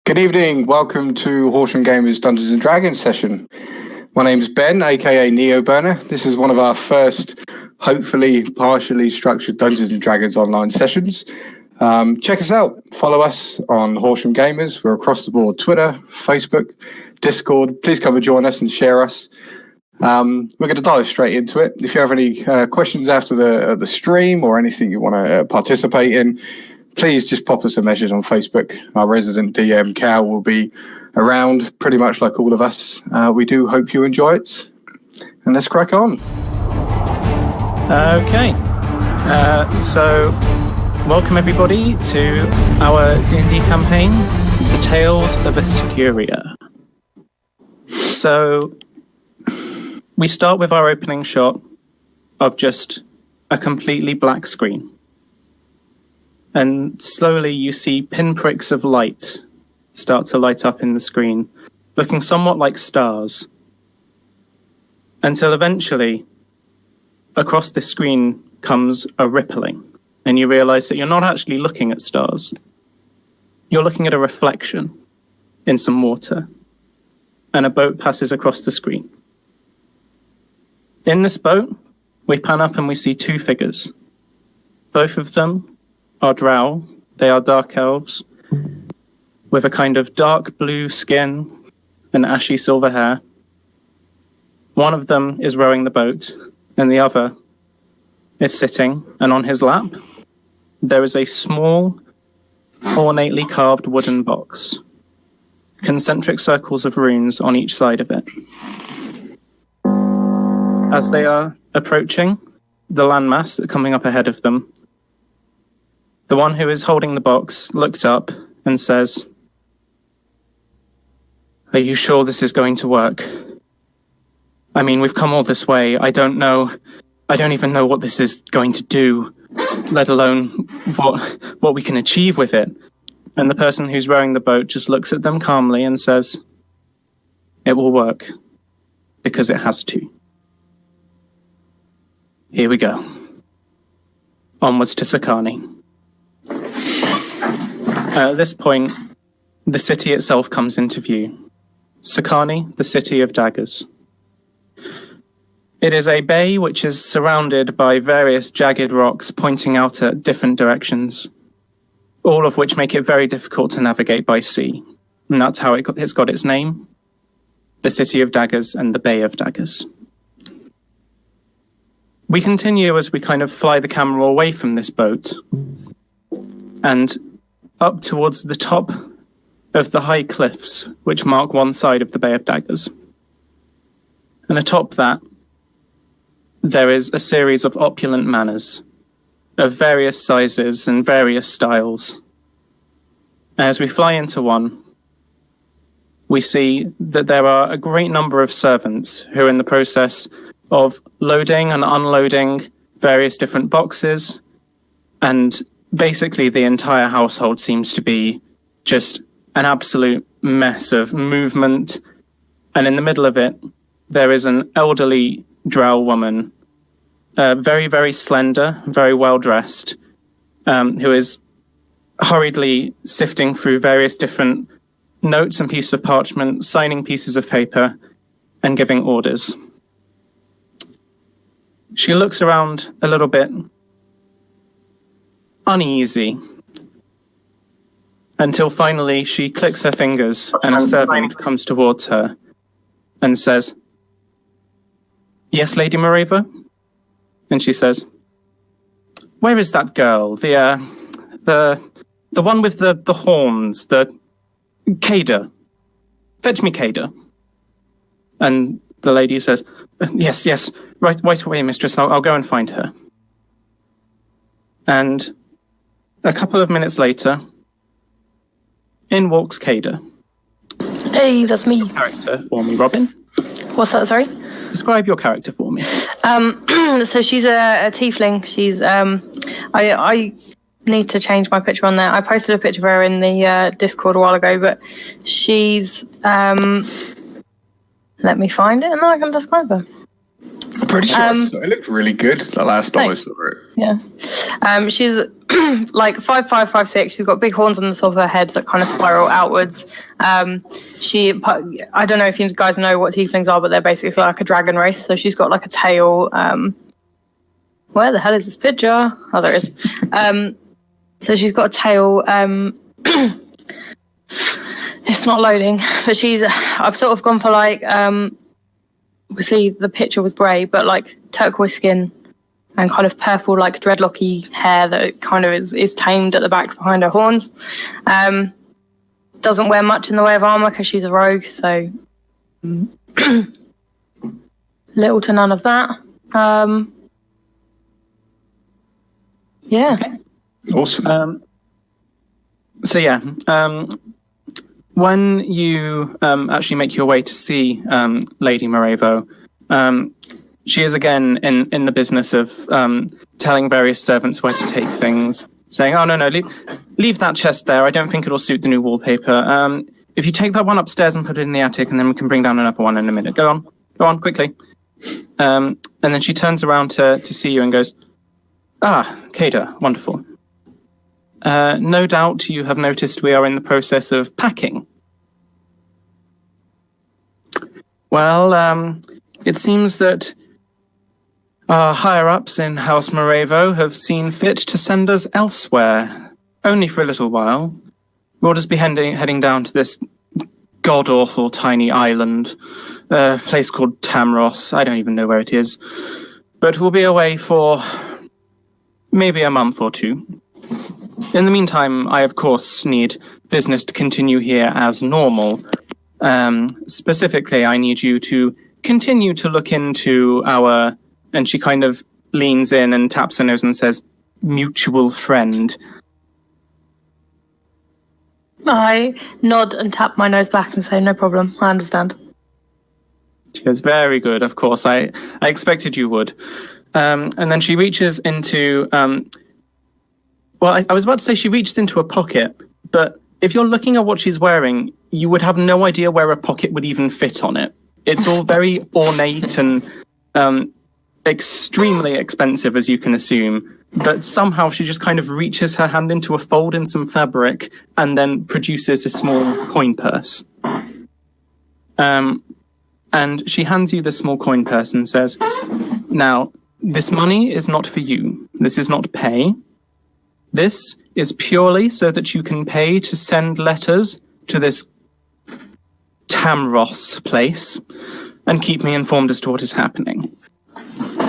Good evening. Welcome to Horsham Gamers Dungeons and Dragons session. My name's Ben, aka Neo Burner. This is one of our first, hopefully partially structured Dungeons and Dragons online sessions. Check us out. Follow us on Horsham Gamers. We're across the board: Twitter, Facebook, Discord. Please come and join us and share us. We're going to dive straight into it. If you have any questions after the stream or anything you want to participate in, please just pop us a message on Facebook. Our resident DM, Cal, will be around pretty much like all of us. We do hope you enjoy it. And let's crack on. Okay. So, welcome everybody to our D&D campaign, The Tales of Escuria. So, we start with our opening shot of just a completely black screen. And slowly you see pinpricks of light start to light up in the screen, looking somewhat like stars. Until eventually, across the screen comes a rippling, and you realize that you're not actually looking at stars. You're looking at a reflection in some water, and a boat passes across the screen. In this boat, we pan up and we see two figures. Both of them are drow. They are dark elves with a kind of dark blue skin and ashy silver hair. One of them is rowing the boat, and the other is sitting, and on his lap there is a small, ornately carved wooden box, concentric circles of runes on each side of it. As they are approaching the landmass that's coming up ahead of them, the one who is holding the box looks up and says, "Are you sure this is going to work? I mean, we've come all this way. I don't even know what this is going to do, let alone what we can achieve with it." And the person who's rowing the boat just looks at them calmly and says, "It will work, because it has to. Here we go. Onwards to Sakani." At this point, the city itself comes into view. Sakani, the city of daggers. It is a bay which is surrounded by various jagged rocks pointing out at different directions, all of which make it very difficult to navigate by sea. And that's how it's got its name, the City of Daggers and the Bay of Daggers. We continue as we kind of fly the camera away from this boat and up towards the top of the high cliffs which mark one side of the Bay of Daggers. And atop that, there is a series of opulent manors of various sizes and various styles. As we fly into one, we see that there are a great number of servants who are in the process of loading and unloading various different boxes, and basically the entire household seems to be just an absolute mess of movement. And in the middle of it, there is an elderly drow woman, very, very slender, very well dressed, who is hurriedly sifting through various different notes and pieces of parchment, signing pieces of paper, and giving orders. She looks around a little bit uneasy, until finally she clicks her fingers and a servant comes towards her and says, "Yes, Lady Moreva?" And she says, "Where is that girl? The one with the horns, the Kada. Fetch me Kada." And the lady says, Yes, right away, mistress. I'll go and find her." And a couple of minutes later, in walks Kada. Hey, that's me. Character for me, Robin. What's that, sorry? Describe your character for me. So she's a tiefling. She's, I need to change my picture on there. I posted a picture of her in the Discord a while ago, but she's, let me find it and then I can describe her. I'm pretty sure it looked really good the last time I saw it. Yeah. She's like 5'5", 5'6". She's got big horns on the top of her head that kind of spiral outwards. I don't know if you guys know what tieflings are, but they're basically like a dragon race. So she's got like a tail. Where the hell is this picture? Oh, there it is. So she's got a tail. It's not loading, but I've sort of gone for like, obviously the picture was grey, but like turquoise skin and kind of purple, like dreadlocky hair that kind of is tamed at the back behind her horns. Doesn't wear much in the way of armor because she's a rogue, so little to none of that. Yeah. Okay. Awesome. When you actually make your way to see Lady Morevo, she is again in the business of telling various servants where to take things, saying, "Oh no, leave that chest there. I don't think it'll suit the new wallpaper. If you take that one upstairs and put it in the attic, and then we can bring down another one in a minute. Go on, quickly." And then she turns around to see you and goes, "Ah, Kada, wonderful. No doubt you have noticed we are in the process of packing. Well, it seems that our higher-ups in House Morevo have seen fit to send us elsewhere, only for a little while. We'll just be heading down to this god-awful tiny island, a place called Tamros. I don't even know where it is. But we'll be away for maybe a month or two. In the meantime, I of course need business to continue here as normal. Specifically, I need you to continue to look into our," and she kind of leans in and taps her nose and says, "mutual friend." I nod and tap my nose back and say, "No problem, I understand." She goes, "Very good, of course, I expected you would." And then she reaches into, I was about to say she reaches into a pocket, but if you're looking at what she's wearing, you would have no idea where a pocket would even fit on it. It's all very ornate and extremely expensive, as you can assume. But somehow she just kind of reaches her hand into a fold in some fabric and then produces a small coin purse. And she hands you the small coin purse and says, "Now, this money is not for you. This is not pay. This is purely so that you can pay to send letters to this Tamros place and keep me informed as to what is happening.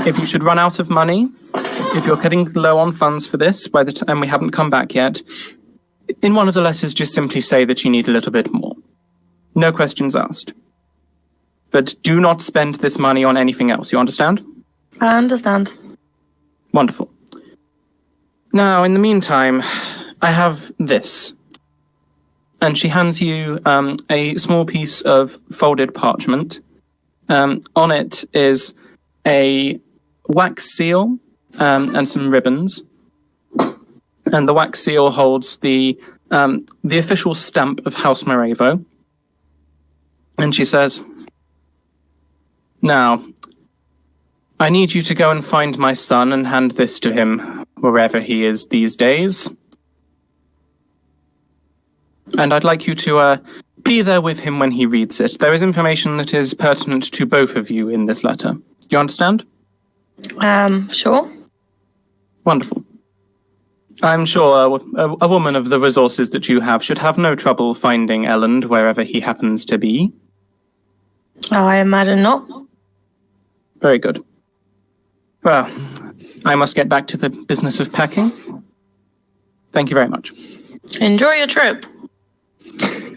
If you should run out of money, if you're getting low on funds for this by the time we haven't come back yet, in one of the letters just simply say that you need a little bit more. No questions asked. But do not spend this money on anything else, you understand?" I understand. Wonderful. Now, in the meantime, I have this. And she hands you a small piece of folded parchment. On it is a wax seal and some ribbons. And the wax seal holds the official stamp of House Morevo. And she says, "Now, I need you to go and find my son and hand this to him, wherever he is these days. And I'd like you to be there with him when he reads it. There is information that is pertinent to both of you in this letter. Do you understand?" Sure. Wonderful. I'm sure a woman of the resources that you have should have no trouble finding Elland wherever he happens to be. I imagine not. Very good. Well, I must get back to the business of packing. Thank you very much. Enjoy your trip.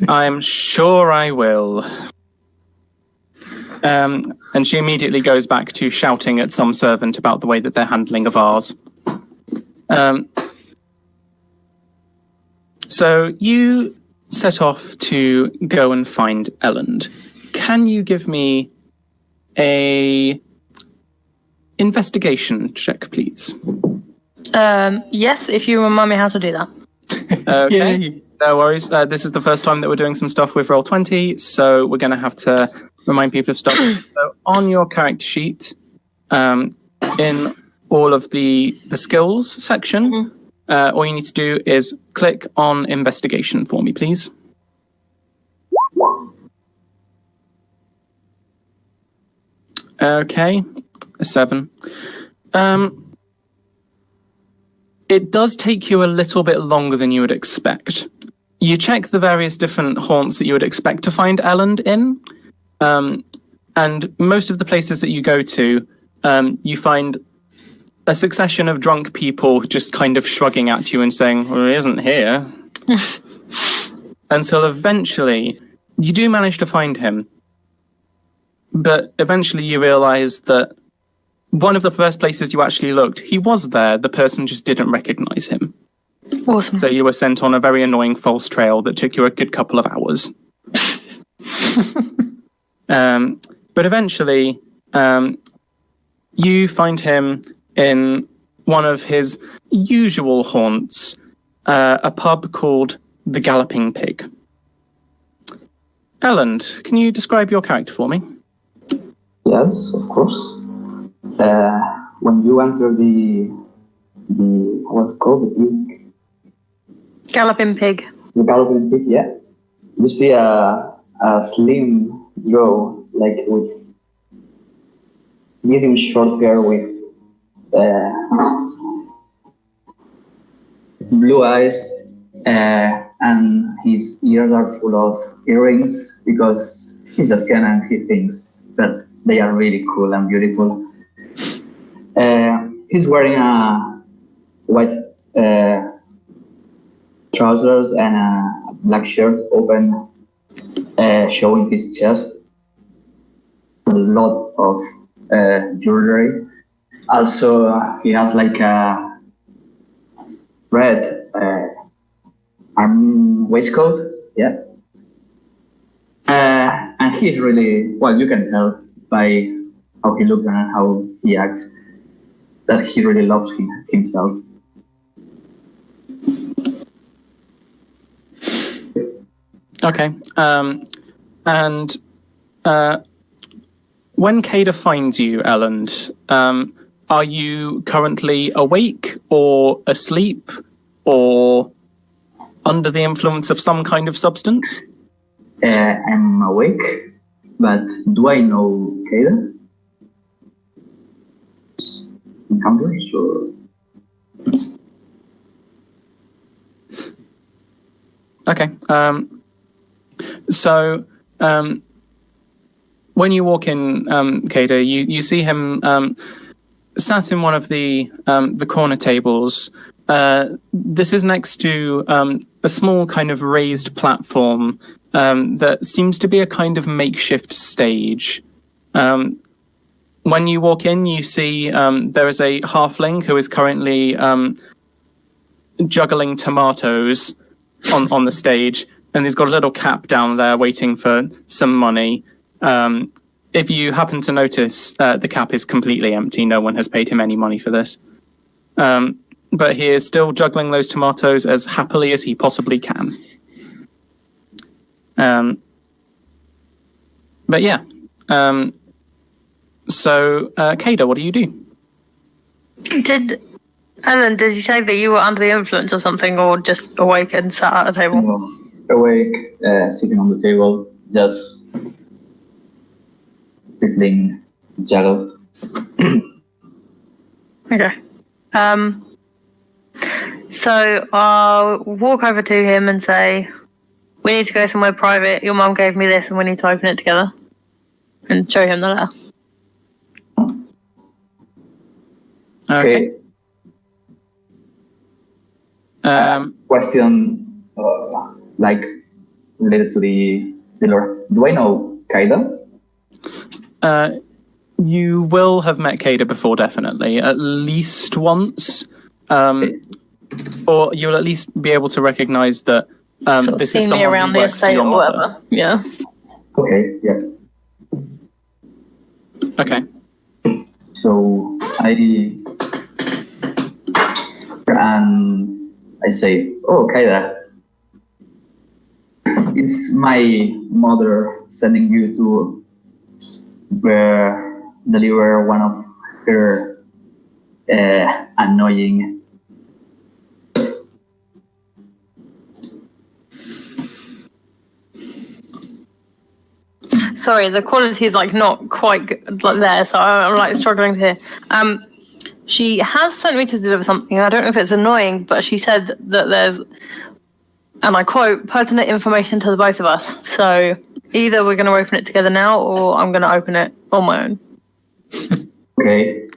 I'm sure I will. And she immediately goes back to shouting at some servant about the way that they're handling a vase. So you set off to go and find Elland. Can you give me a investigation check, please? Yes, if you remind me how to do that. Okay. Yay. No worries. This is the first time that we're doing some stuff with Roll20, so we're going to have to remind people of stuff. So on your character sheet, in all of the skills section, all you need to do is click on investigation for me, please. Okay, a 7. It does take you a little bit longer than you would expect. You check the various different haunts that you would expect to find Elland in, and most of the places that you go to, you find a succession of drunk people just kind of shrugging at you and saying, well, he isn't here. Until eventually, you do manage to find him. But eventually you realise that one of the first places you actually looked, he was there, the person just didn't recognise him. Awesome. So you were sent on a very annoying false trail that took you a good couple of hours. But eventually, you find him in one of his usual haunts, a pub called The Galloping Pig. Elland, can you describe your character for me? Yes, of course. When you enter the what's it called, Galloping pig. the galloping pig, yeah, you see a slim girl, like with medium short hair with blue eyes, and his ears are full of earrings because he's just can and he thinks that they are really cool and beautiful. He's wearing a white trousers and a black shirt open, showing his chest. A lot of jewelry. Also, he has like a red arm waistcoat. Yeah. And he's really, well, you can tell by how he looks and how he acts that he really loves himself. Okay. And when Kada finds you, Elland, are you currently awake or asleep or under the influence of some kind of substance? I'm awake, but do I know Kada? Encounters or? Okay. So when you walk in, Kada, you see him sat in one of the corner tables. This is next to a small kind of raised platform that seems to be a kind of makeshift stage. When you walk in, you see there is a halfling who is currently juggling tomatoes on the stage, and he's got a little cap down there waiting for some money. If you happen to notice, the cap is completely empty. No one has paid him any money for this. But he is still juggling those tomatoes as happily as he possibly can. But yeah. So, Kada, what do you do? Ellen, did you say that you were under the influence or something, or just awake and sat at a table? Awake, sitting on the table, just fiddling juggle. Okay. So I'll walk over to him and say, we need to go somewhere private. Your mum gave me this and we need to open it together. And show him the letter. Okay. Question, like, related to the dealer. Do I know Kaida? You will have met Kada before, definitely. At least once. Or you'll at least be able to recognise that this is someone around who the works for estate your or mother. whatever. Yeah. Okay, yeah. Okay. So I say, oh, Kaida, it's my mother sending you to deliver one of her annoying. Sorry, the quality is like not quite good, like there, so I'm like struggling to hear. She has sent me to deliver something. I don't know if it's annoying, but she said that there's, and I quote, pertinent information to the both of us. So either we're going to open it together now, or I'm going to open it on my own. Okay.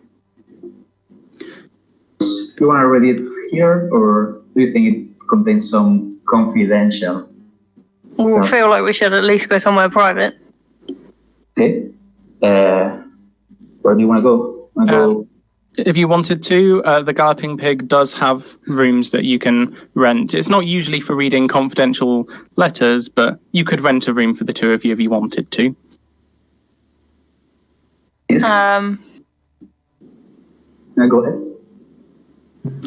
Do you want to read it here, or do you think it contains some confidential We stuff? feel like we should at least go somewhere private. Okay. Where do you want to go? If you wanted to, the Galloping Pig does have rooms that you can rent. It's not usually for reading confidential letters, but you could rent a room for the two of you if you wanted to. Yes. Go ahead.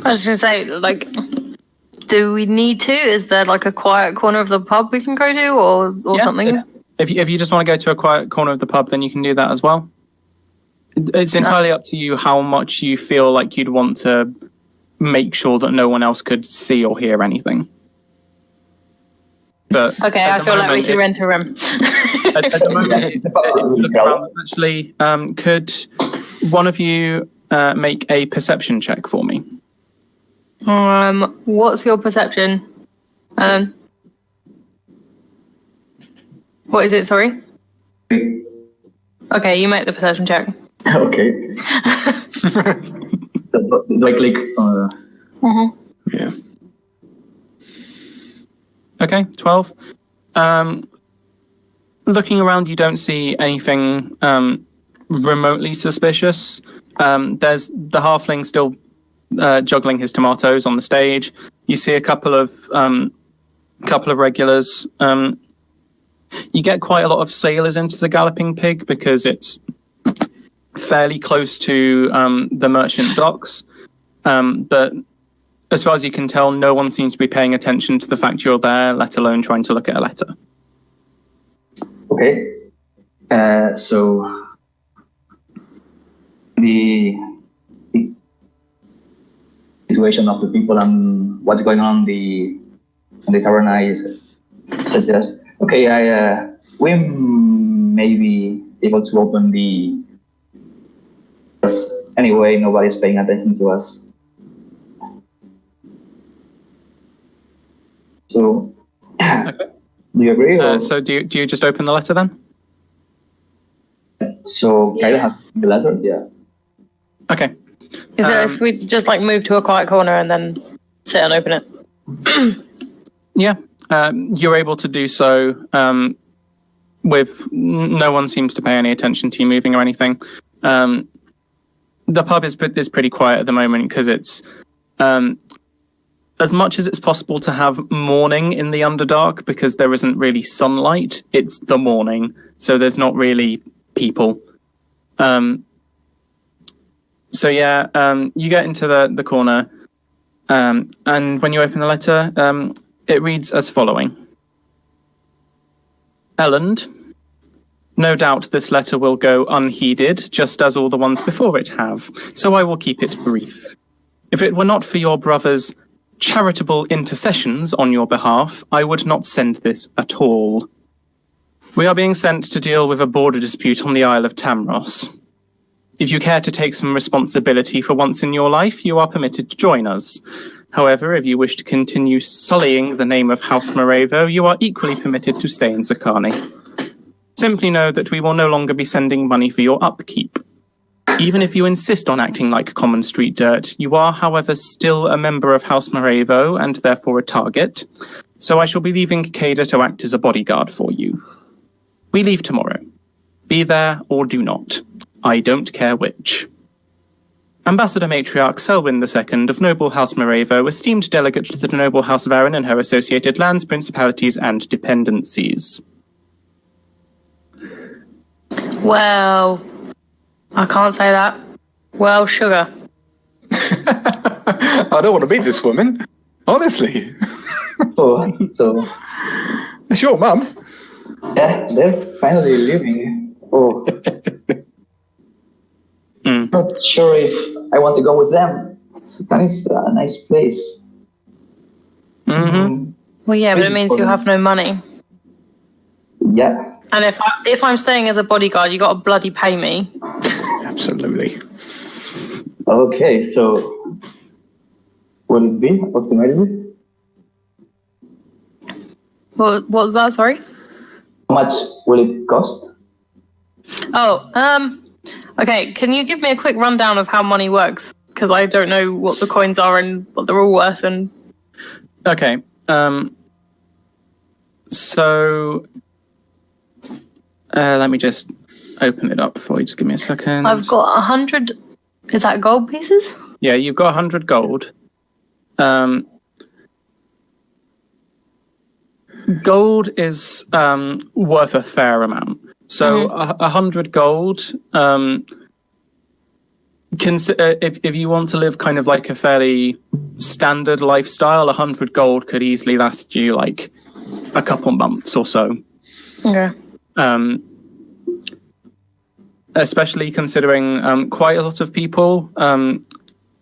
I was just going to say, like, do we need to? Is there like a quiet corner of the pub we can go to, or Yeah, something? If you just want to go to a quiet corner of the pub, then you can do that as well. It's entirely up to you how much you feel like you'd want to make sure that no one else could see or hear anything. But Okay, I feel like we should rent a room. At the moment, look around, actually, could one of you make a perception check for me? What's your perception? What is it? Sorry. Okay, you make the perception check. Okay. Do I click? Yeah. Okay, 12. Looking around, you don't see anything remotely suspicious. There's the halfling still juggling his tomatoes on the stage. You see a couple of regulars. You get quite a lot of sailors into the Galloping Pig because it's fairly close to the merchant docks. But as far as you can tell, no one seems to be paying attention to the fact you're there, let alone trying to look at a letter. Okay. So the situation of the people and what's going on in the tavern, I suggest. Okay, we may be able to open the. Anyway, nobody's paying attention to us. So, Okay. do you agree? So do you just open the letter then? So, Kaida has the letter, yeah. Okay. If we just like move to a quiet corner and then sit and open it. Yeah. You're able to do so with no one seems to pay any attention to you moving or anything. The pub is pretty quiet at the moment because it's as much as it's possible to have morning in the Underdark because there isn't really sunlight. It's the morning, so there's not really people. So yeah, you get into the corner, and when you open the letter, it reads as following. Elland, no doubt this letter will go unheeded, just as all the ones before it have, so I will keep it brief. If it were not for your brother's charitable intercessions on your behalf, I would not send this at all. We are being sent to deal with a border dispute on the Isle of Tamros. If you care to take some responsibility for once in your life, you are permitted to join us. However, if you wish to continue sullying the name of House Morevo, you are equally permitted to stay in Zakani. Simply know that we will no longer be sending money for your upkeep. Even if you insist on acting like common street dirt, you are, however, still a member of House Morevo and therefore a target, so I shall be leaving Kaida to act as a bodyguard for you. We leave tomorrow. Be there or do not. I don't care which. Ambassador Matriarch Selwyn II of Noble House Morevo, esteemed delegate to the Noble House Varin and her associated lands, principalities, and dependencies. Well, I can't say that. Well, sugar. I don't want to meet this woman. Honestly. Oh, so It's your mum. yeah, they're finally leaving. Oh, not sure if I want to go with them. Japan is a nice place. Mm-hmm. Well, yeah, but it Maybe means for you me. have no money. Yeah. And if I'm staying as a bodyguard, you got to bloody pay me. Absolutely. Okay, so will it be approximately? What was that? Sorry. How much will it cost? Oh, okay. Can you give me a quick rundown of how money works? Because I don't know what the coins are and what they're all worth. And Okay. So let me just open it up for you. Just give me a second. I've got 100. Is that gold pieces? Yeah, you've got 100 gold. Gold is worth a fair amount. So 100 gold. If you want to live kind of like a fairly standard lifestyle, 100 gold could easily last you like a couple months or so. Okay. Especially considering quite a lot of people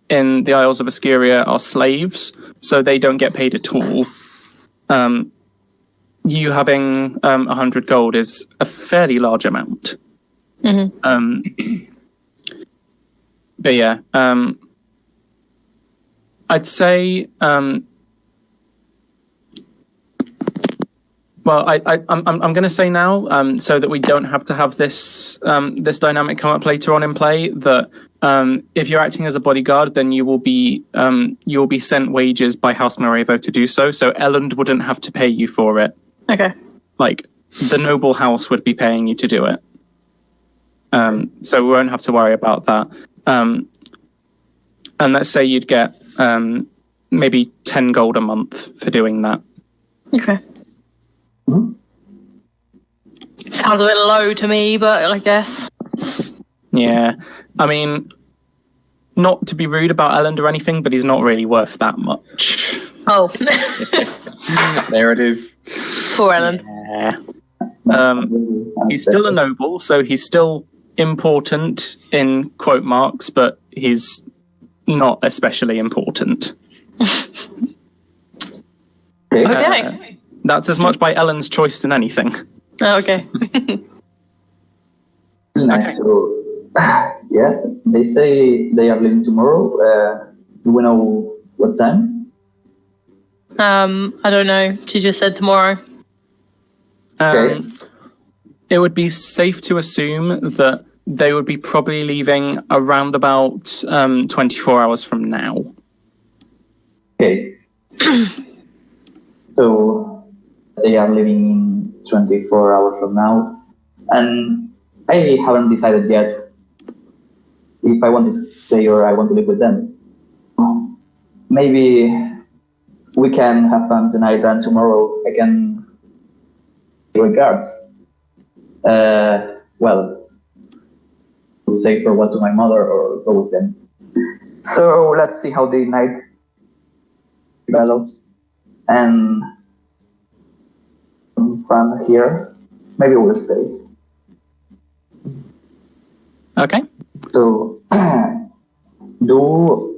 in the Isles of Escuria are slaves, so they don't get paid at all. You having 100 gold is a fairly large amount. But yeah, I'd say. Well, I'm going to say now, so that we don't have to have this this dynamic come up later on in play. That if you're acting as a bodyguard, then you will be sent wages by House Morevo to do so. So Elland wouldn't have to pay you for it. Okay. Like the noble house would be paying you to do it. So we won't have to worry about that. And let's say you'd get maybe 10 gold a month for doing that. Okay. Sounds a bit low to me, but I guess. Yeah. I mean, not to be rude about Elland or anything, but he's not really worth that much. Oh. There it is. Poor Ellen. Yeah. He's still a noble, so he's still important in quote marks, but he's not especially important. Okay. That's as much by Ellen's choice than anything. Oh, okay. Nice. So, yeah, they say they are leaving tomorrow. Do we know what time? I don't know. She just said tomorrow. Okay. It would be safe to assume that they would be probably leaving around about 24 hours from now. Okay. So they are leaving in 24 hours from now, and I haven't decided yet if I want to stay or I want to live with them. Maybe we can have fun tonight, and tomorrow I can regards. Well, to say farewell to my mother or go with them. So let's see how the night develops, and fun here. Maybe we'll stay. Okay. So, do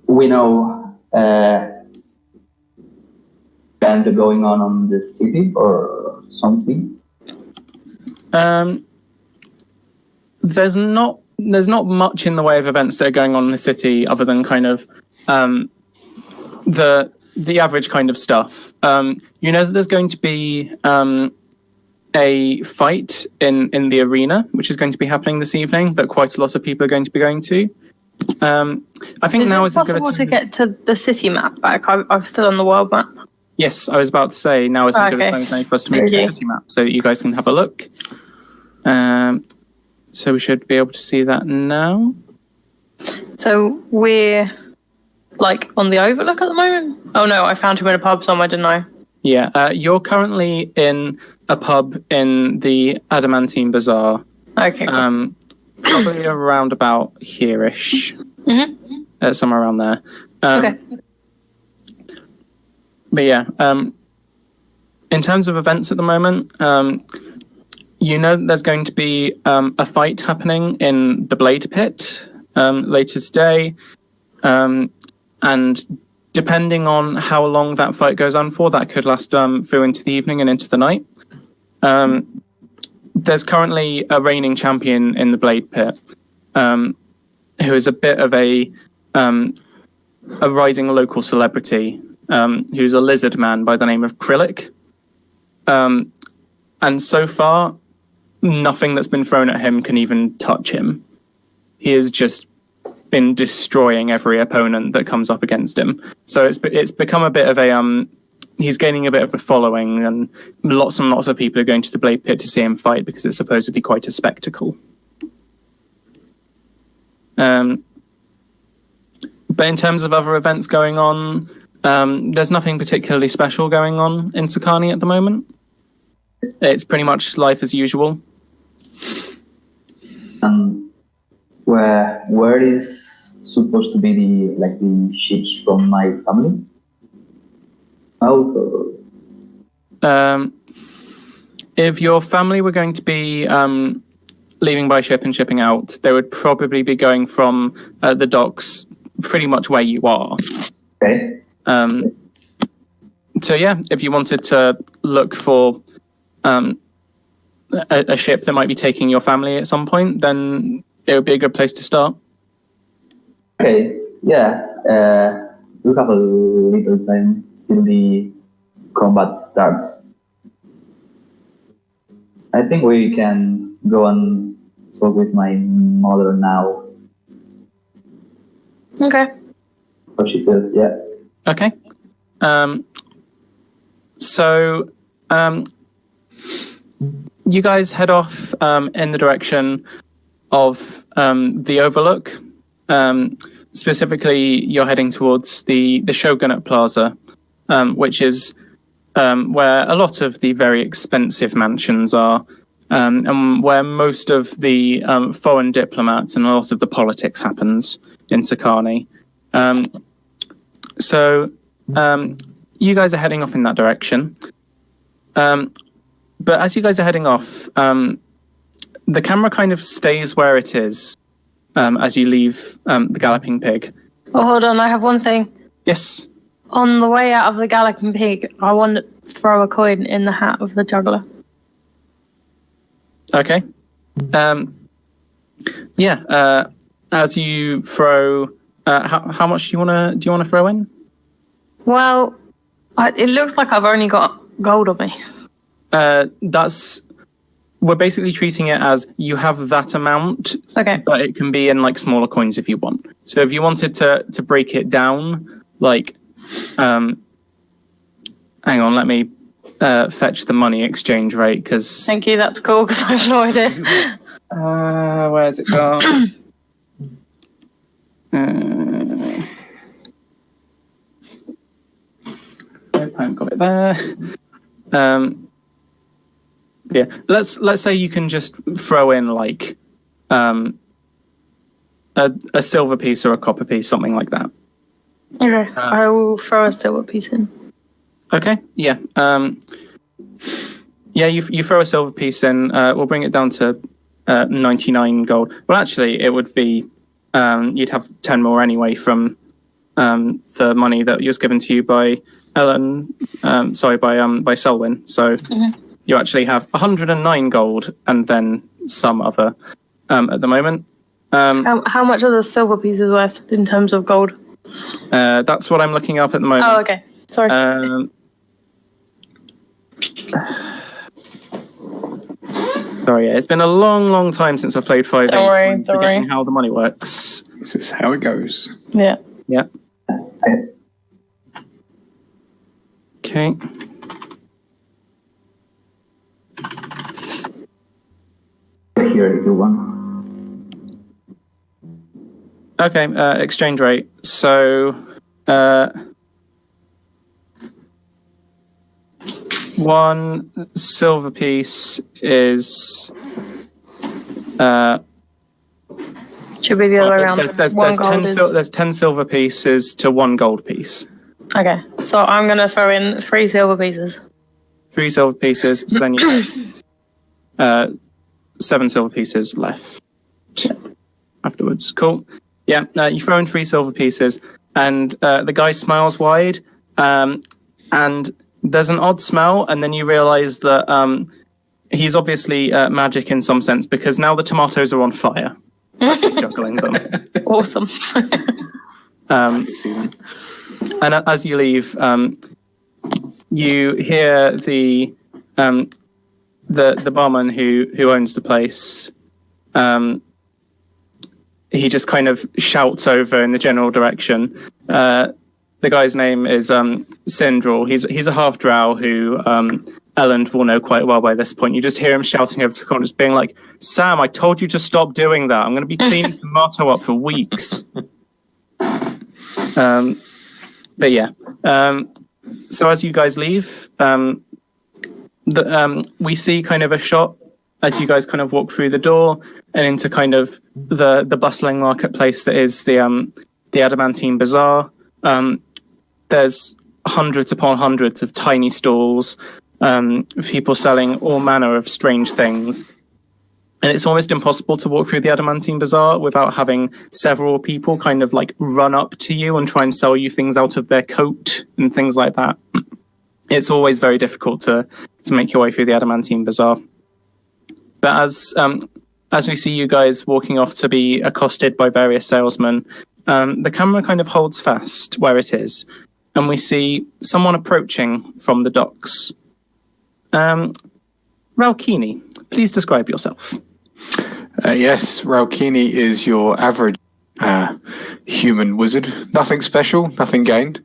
we know event going on the city or something? There's not much in the way of events that are going on in the city other than kind of the average kind of stuff. You know that there's going to be a fight in the arena, which is going to be happening this evening, that quite a lot of people are going to be going to. I think Is now it is as good a possible to time. get to the city map back? I'm still on the world map. Yes, I was about to say now is as good a Okay. time as any for us to move to the Okay. city map so that you guys can have a look. So we should be able to see that now. So we're like on the overlook at the moment? Oh no, I found him in a pub somewhere, didn't I? Yeah, you're currently in a pub in the Adamantine Bazaar. Okay, cool. Probably around about here-ish. Somewhere around there. Okay. But yeah, in terms of events at the moment, you know that there's going to be a fight happening in the Blade Pit later today. And depending on how long that fight goes on for, that could last through into the evening and into the night. There's currently a reigning champion in the Blade Pit, who is a bit of a rising local celebrity, who's a lizard man by the name of Krillic. And so far, nothing that's been thrown at him can even touch him. He has just been destroying every opponent that comes up against him. So it's become a bit of a he's gaining a bit of a following, and lots of people are going to the Blade Pit to see him fight because it's supposedly quite a spectacle. But in terms of other events going on, there's nothing particularly special going on in Sakani at the moment. It's pretty much life as usual. Where is supposed to be the ships from my family? If your family were going to be leaving by ship and shipping out, they would probably be going from the docks pretty much where you are. Okay. So yeah, if you wanted to look for a ship that might be taking your family at some point, then it would be a good place to start. Okay, yeah. We have a little time till the combat starts. I think we can go and talk with my mother now. Okay. How she feels, yeah. Okay. So you guys head off in the direction of the Overlook. Specifically, you're heading towards the Shogunate Plaza, which is where a lot of the very expensive mansions are, and where most of the foreign diplomats and a lot of the politics happens in Sakani. So you guys are heading off in that direction. But as you guys are heading off, the camera kind of stays where it is as you leave the Galloping Pig. Oh, hold on. I have one thing. Yes. On the way out of the Galloping Pig, I want to throw a coin in the hat of the juggler. Okay. Yeah. As you throw, how much do you want to throw in? Well, it looks like I've only got gold on me. We're basically treating it as you have that amount, Okay. but it can be in like smaller coins if you want. So if you wanted to break it down, like, hang on, let me fetch the money exchange rate because. Thank you. That's cool because I have no idea. Where's it gone? Nope, I haven't got it there. Yeah, let's say you can just throw in like a silver piece or a copper piece, something like that. Okay. I will throw a silver piece in. Okay. Yeah. Yeah. You throw a silver piece in. We'll bring it down to 99 gold. Well, actually, it would be you'd have 10 more anyway from the money that was given to you by Ellen. Sorry, by Selwyn. So. Mm-hmm. You actually have 109 gold and then some other at the moment. How much are the silver pieces worth in terms of gold? That's what I'm looking up at the moment. Oh, okay. Sorry. Sorry, it's been a long time since I've played 5e. Don't worry, I'm forgetting how the money works. This is how it goes. Yeah. Yeah. Okay. Here if you want. Okay, exchange rate. So, one silver piece is. Should be the other way around. There's 10 silver pieces to 1 gold piece. Okay, so I'm going to throw in 3 silver pieces. 3 silver pieces, so then you have 7 silver pieces left afterwards. Cool. Yeah, you throw in 3 silver pieces, and the guy smiles wide, and there's an odd smell, and then you realise that he's obviously magic in some sense, because now the tomatoes are on fire as he's juggling them. Awesome. And as you leave, you hear the barman who owns the place. He just kind of shouts over in the general direction. The guy's name is Sindrel. He's a half drow who Elland will know quite well by this point. You just hear him shouting over to the corner, just being like, "Sam, I told you to stop doing that. I'm going to be cleaning tomato up for weeks." But yeah. So as you guys leave, we see kind of a shot as you guys kind of walk through the door and into kind of the bustling marketplace that is the Adamantine Bazaar. There's hundreds upon hundreds of tiny stalls, people selling all manner of strange things. And it's almost impossible to walk through the Adamantine Bazaar without having several people kind of like run up to you and try and sell you things out of their coat and things like that. It's always very difficult to make your way through the Adamantine Bazaar. But as we see you guys walking off to be accosted by various salesmen, the camera kind of holds fast where it is, and we see someone approaching from the docks. Ralkini, please describe yourself. Yes, Ralkini is your average human wizard. Nothing special, nothing gained.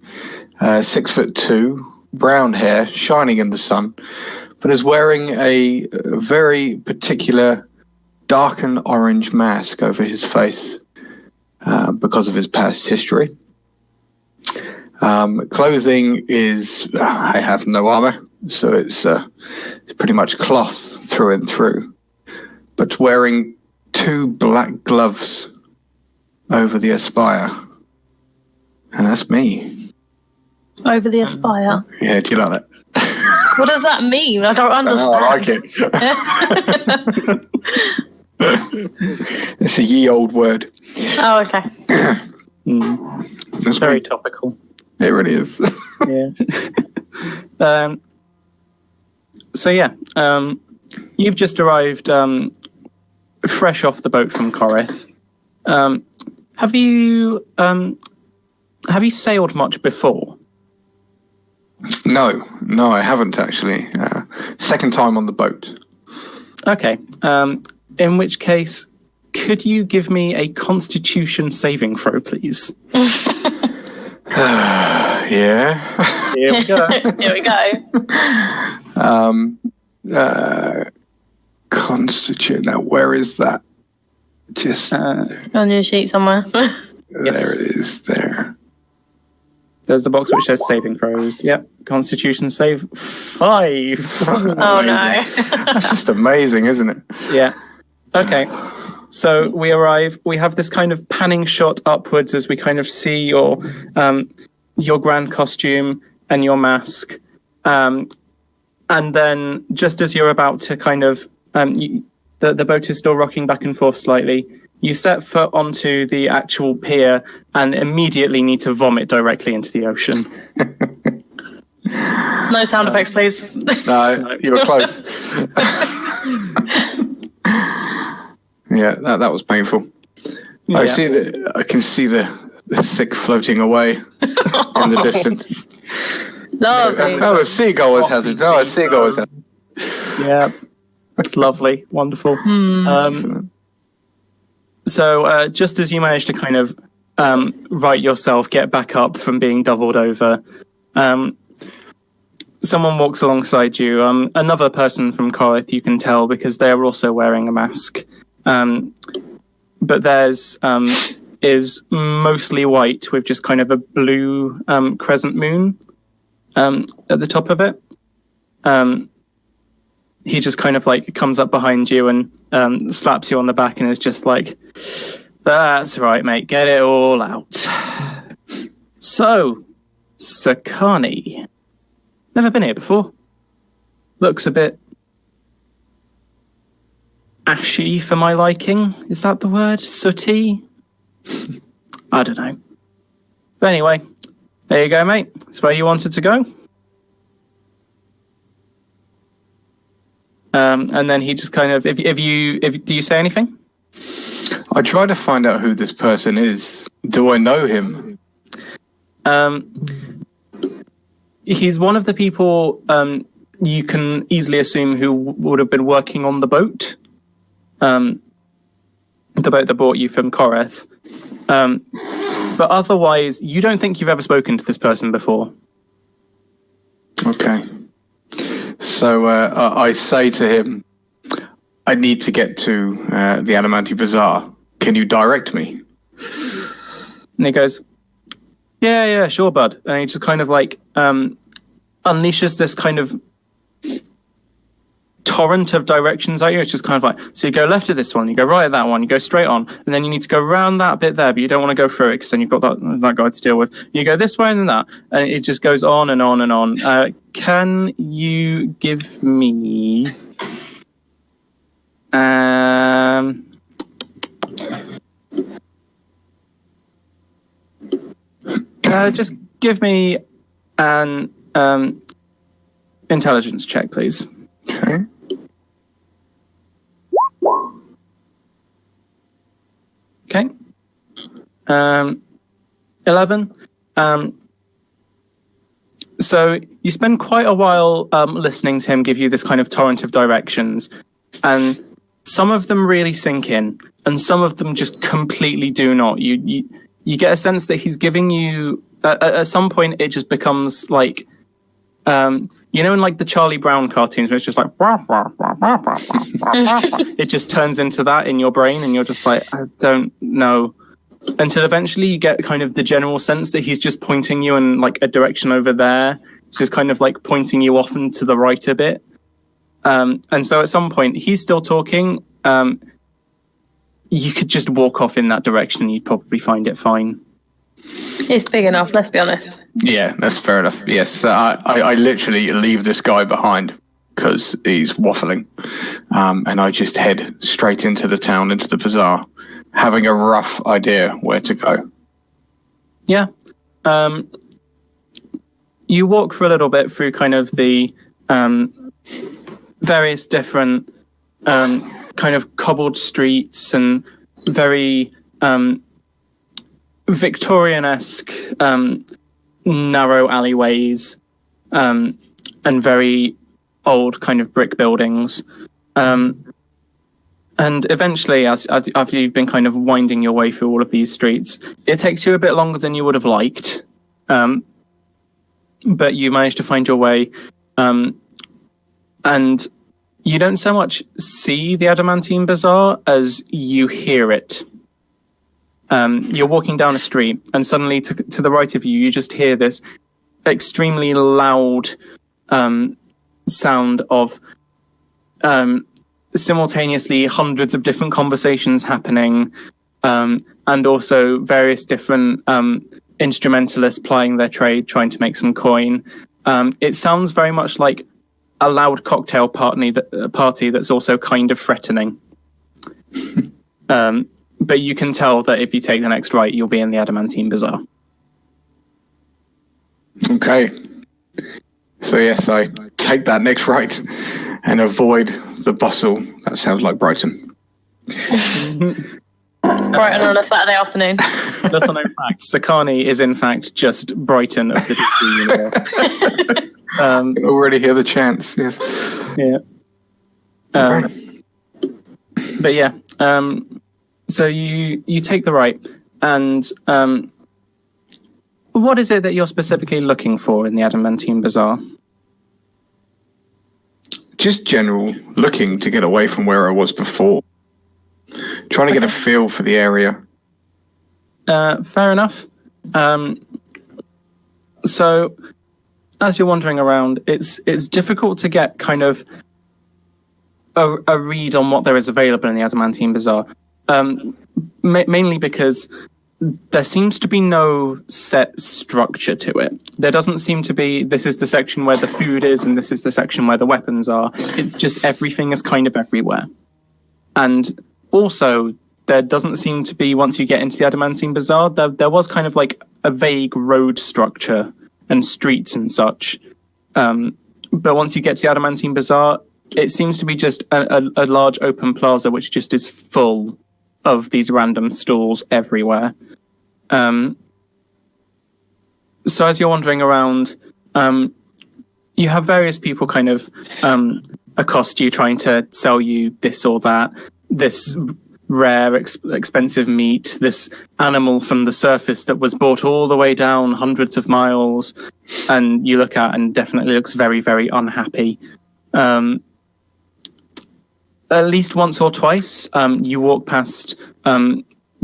6'2", brown hair, shining in the sun, but is wearing a very particular darkened orange mask over his face because of his past history. Clothing is, I have no armor, so it's pretty much cloth through and through, but wearing 2 black gloves over the aspire. And that's me. Over the aspire. Yeah, do you like that? What does that mean? I don't understand. I like it. It's a ye old word. Oh, okay. It's very topical. It really is. Yeah. So yeah, you've just arrived fresh off the boat from Corith. Have you sailed much before? No, I haven't actually. Second time on the boat. Okay. In which case, could you give me a Constitution saving throw, please? Yeah. Here we go. Here we go. Constitute. Now, where is that? Just On your sheet somewhere. there it is. There. There's the box which says saving throws. Yep. Constitution save 5. Oh no. That's just amazing, isn't it? Yeah. Okay. So we arrive. We have this kind of panning shot upwards as we kind of see your grand costume and your mask, and then just as you're about to kind of the boat is still rocking back and forth slightly. You set foot onto the actual pier and immediately need to vomit directly into the ocean. No sound effects, please. No, you were close. Yeah, that was painful. Yeah. I can see the sick floating away in the distance. Lovely. Oh, a seagull has it. Oh, a seagull has it. Yeah, that's lovely, wonderful. So just as you manage to kind of right yourself, get back up from being doubled over, someone walks alongside you. Another person from Corith, you can tell, because they are also wearing a mask. But theirs is mostly white with just kind of a blue crescent moon at the top of it. He just kind of like comes up behind you and slaps you on the back and is just like, "That's right, mate, get it all out." So, Sakani. Never been here before. Looks a bit ashy for my liking. Is that the word? Sooty? I don't know. But anyway, there you go, mate. It's where you wanted to go. And then he just kind of, do you say anything? I try to find out who this person is. Do I know him? He's one of the people you can easily assume who would have been working on the boat. The boat that brought you from Koreth. But otherwise, you don't think you've ever spoken to this person before. Okay. So I say to him, I need to get to the Adamanti Bazaar. Can you direct me? And he goes, yeah, sure, bud. And he just kind of like unleashes this kind of torrent of directions at you. It's just kind of like, so you go left at this one, you go right at that one, you go straight on, and then you need to go around that bit there, but you don't want to go through it because then you've got that guy to deal with. You go this way and then that, and it just goes on and on and on. Can you give me just give me an intelligence check, please. Okay. Okay. 11. So you spend quite a while listening to him give you this kind of torrent of directions, and some of them really sink in, and some of them just completely do not. You get a sense that he's giving you at some point it just becomes like in like the Charlie Brown cartoons where it's just like it just turns into that in your brain, and you're just like, I don't know, until eventually you get kind of the general sense that he's just pointing you in like a direction over there, just kind of like pointing you off and to the right a bit. And so at some point he's still talking. You could just walk off in that direction and you'd probably find it fine. It's big enough, let's be honest. Yeah, that's fair enough. Yes, I literally leave this guy behind because he's waffling, and I just head straight into the town, into the bazaar, having a rough idea where to go. Yeah. You walk for a little bit through kind of the various different kind of cobbled streets and very Victorian-esque narrow alleyways and very old kind of brick buildings. And eventually, as after you've been kind of winding your way through all of these streets, it takes you a bit longer than you would have liked. But you manage to find your way. And you don't so much see the Adamantine Bazaar as you hear it. You're walking down a street, and suddenly to the right of you, you just hear this extremely loud sound of simultaneously hundreds of different conversations happening, and also various different instrumentalists plying their trade, trying to make some coin. It sounds very much like a loud cocktail party that's also kind of threatening. But you can tell that if you take the next right, you'll be in the Adamantine Bazaar. Okay. So yes, I take that next right and avoid the bustle. That sounds like Brighton. Brighton on a Saturday afternoon. Little known fact, Sakani is in fact just Brighton of the DC universe. I can already hear the chants, yes. Yeah. Okay. But yeah, so you take the right, and what is it that you're specifically looking for in the Adamantine Bazaar? Just general looking to get away from where I was before. Trying to get a feel for the area. Fair enough. So as you're wandering around, it's difficult to get kind of a read on what there is available in the Adamantine Bazaar. Mainly because there seems to be no set structure to it. There doesn't seem to be, this is the section where the food is and this is the section where the weapons are. It's just everything is kind of everywhere. And also, there doesn't seem to be, once you get into the Adamantine Bazaar, there was kind of like a vague road structure and streets and such. But once you get to the Adamantine Bazaar, it seems to be just a large open plaza which just is full of these random stalls everywhere. So as you're wandering around, you have various people kind of accost you, trying to sell you this or that, this rare, expensive meat, this animal from the surface that was brought all the way down hundreds of miles, and you look at and definitely looks very, very unhappy. At least once or twice, you walk past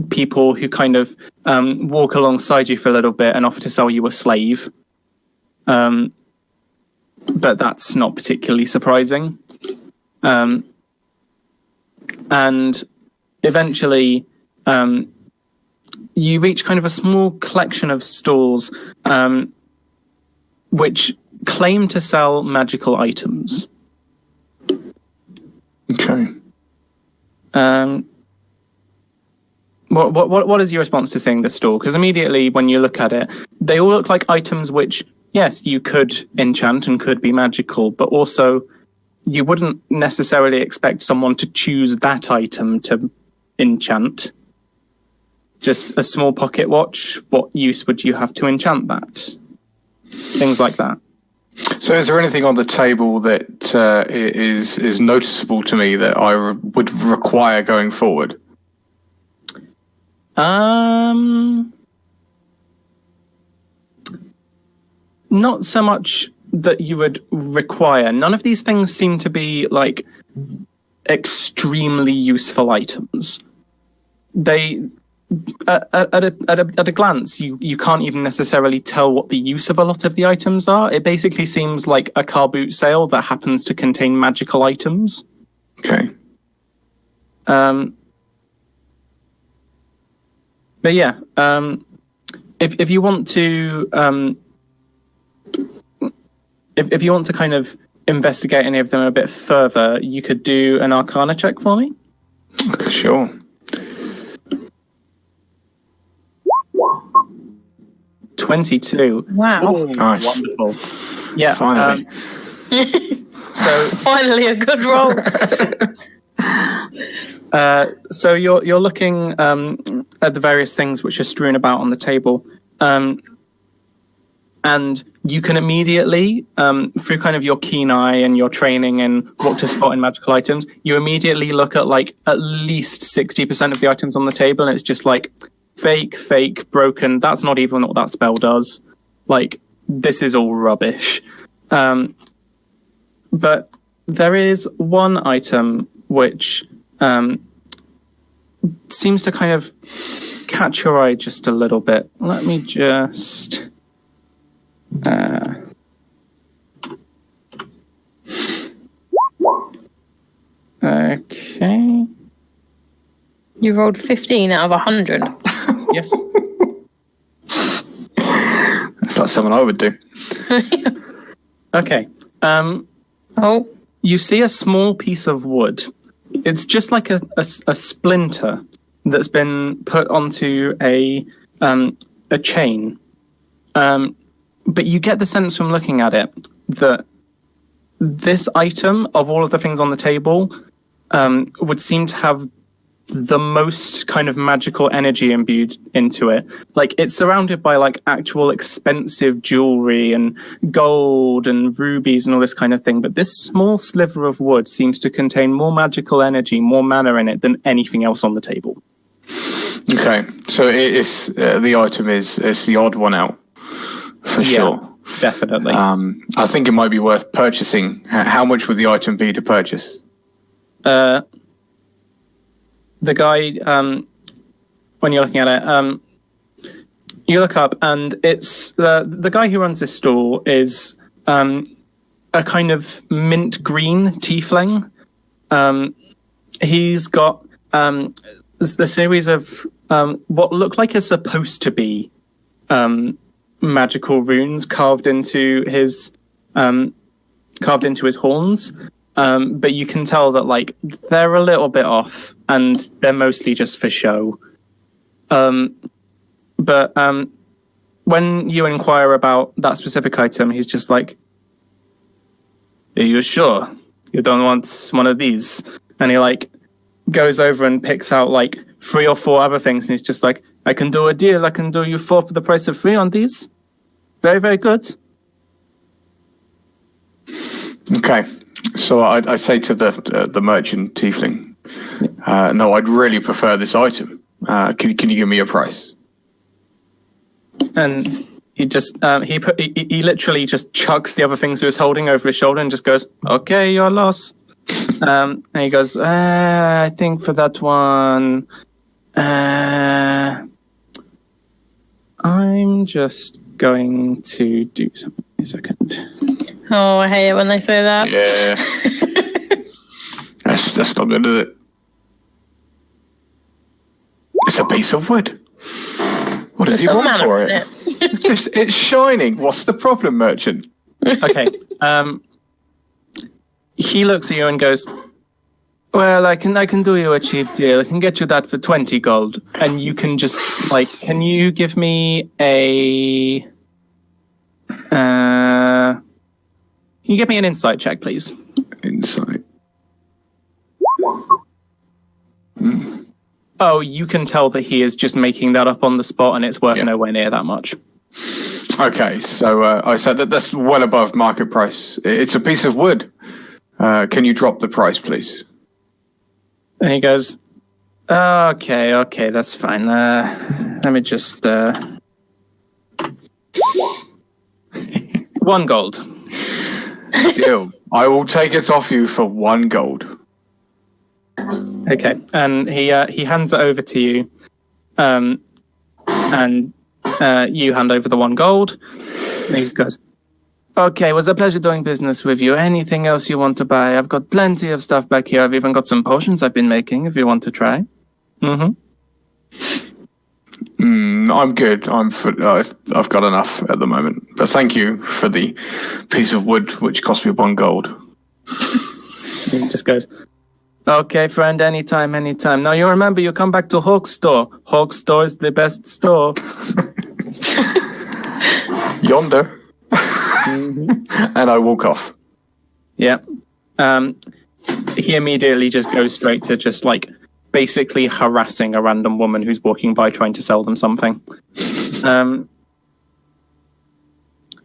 people who kind of walk alongside you for a little bit and offer to sell you a slave. But that's not particularly surprising. And eventually, you reach kind of a small collection of stalls which claim to sell magical items. Okay. What is your response to seeing this stall? Because immediately when you look at it, they all look like items which, yes, you could enchant and could be magical, but also you wouldn't necessarily expect someone to choose that item to enchant. Just a small pocket watch, what use would you have to enchant that? Things like that. So is there anything on the table that is noticeable to me that I would require going forward? Not so much that you would require. None of these things seem to be like extremely useful items. They, at a glance, you can't even necessarily tell what the use of a lot of the items are. It basically seems like a car boot sale that happens to contain magical items. Okay. But yeah, if you want to, if you want to kind of investigate any of them a bit further, you could do an Arcana check for me. Okay, sure. 22. Wow. Nice. Wonderful. Yeah. Finally. So Finally, a good roll. So you're looking at the various things which are strewn about on the table, and you can immediately, through kind of your keen eye and your training and what to spot in magical items, you immediately look at like at least 60% of the items on the table, and it's just like fake, broken. That's not even what that spell does. Like, this is all rubbish. But there is one item which seems to kind of catch your eye just a little bit. Let me just... Okay. You rolled 15 out of 100. Yes. That's like something I would do. Okay. Oh. You see a small piece of wood. It's just like a splinter that's been put onto a chain. But you get the sense from looking at it that this item, of all of the things on the table, would seem to have the most kind of magical energy imbued into it. Like, it's surrounded by like actual expensive jewelry and gold and rubies and all this kind of thing, but this small sliver of wood seems to contain more magical energy, more mana in it than anything else on the table. Okay, so it's the item it's the odd one out for sure. Definitely. I think it might be worth purchasing. How much would the item be to purchase? The guy, when you're looking at it, you look up and it's the guy who runs this store is a kind of mint green tiefling. He's got a series of what look like is supposed to be magical runes carved into his horns, but you can tell that like they're a little bit off. and they're mostly just for show. But when you inquire about that specific item, he's just like, "Are you sure you don't want one of these?" And he like goes over and picks out like 3 or 4 other things, and he's just like, "I can do a deal. I can do you 4 for the price of 3 on these. Very, very good." Okay, so I say to the merchant tiefling, "No, I'd really prefer this item. Can you give me a price?" And he just he literally just chucks the other things he was holding over his shoulder and just goes, "Okay, your loss." And he goes, "I think for that one, I'm just going to do something. A second." Oh, I hate it when they say that. Yeah, that's not good, is it? It's a piece of wood. What does he There's some want manner for in it? It's shining. What's the problem, merchant? Okay. He looks at you and goes, "Well, I can do you a cheap deal. I can get you that for 20 gold. And you can just, like, can you give me a... can you give me an insight check, please?" Insight. Oh, you can tell that he is just making that up on the spot and it's worth nowhere near that much. Okay, so I said that's well above market price. It's a piece of wood. Can you drop the price, please? And he goes, okay, that's fine. Let me just... 1 gold. Deal. I will take it off you for 1 gold. Okay, and he hands it over to you, and you hand over the 1 gold. And he just goes, "Okay, it was a pleasure doing business with you. Anything else you want to buy? I've got plenty of stuff back here. I've even got some potions I've been making if you want to try." I'm good. I've got enough at the moment. But thank you for the piece of wood, which cost me 1 gold. He just goes, "Okay, friend, anytime. Now you remember, you come back to Hawk's store. Hawk's store is the best store." Yonder. And I walk off. Yeah. He immediately just goes straight to just like basically harassing a random woman who's walking by trying to sell them something.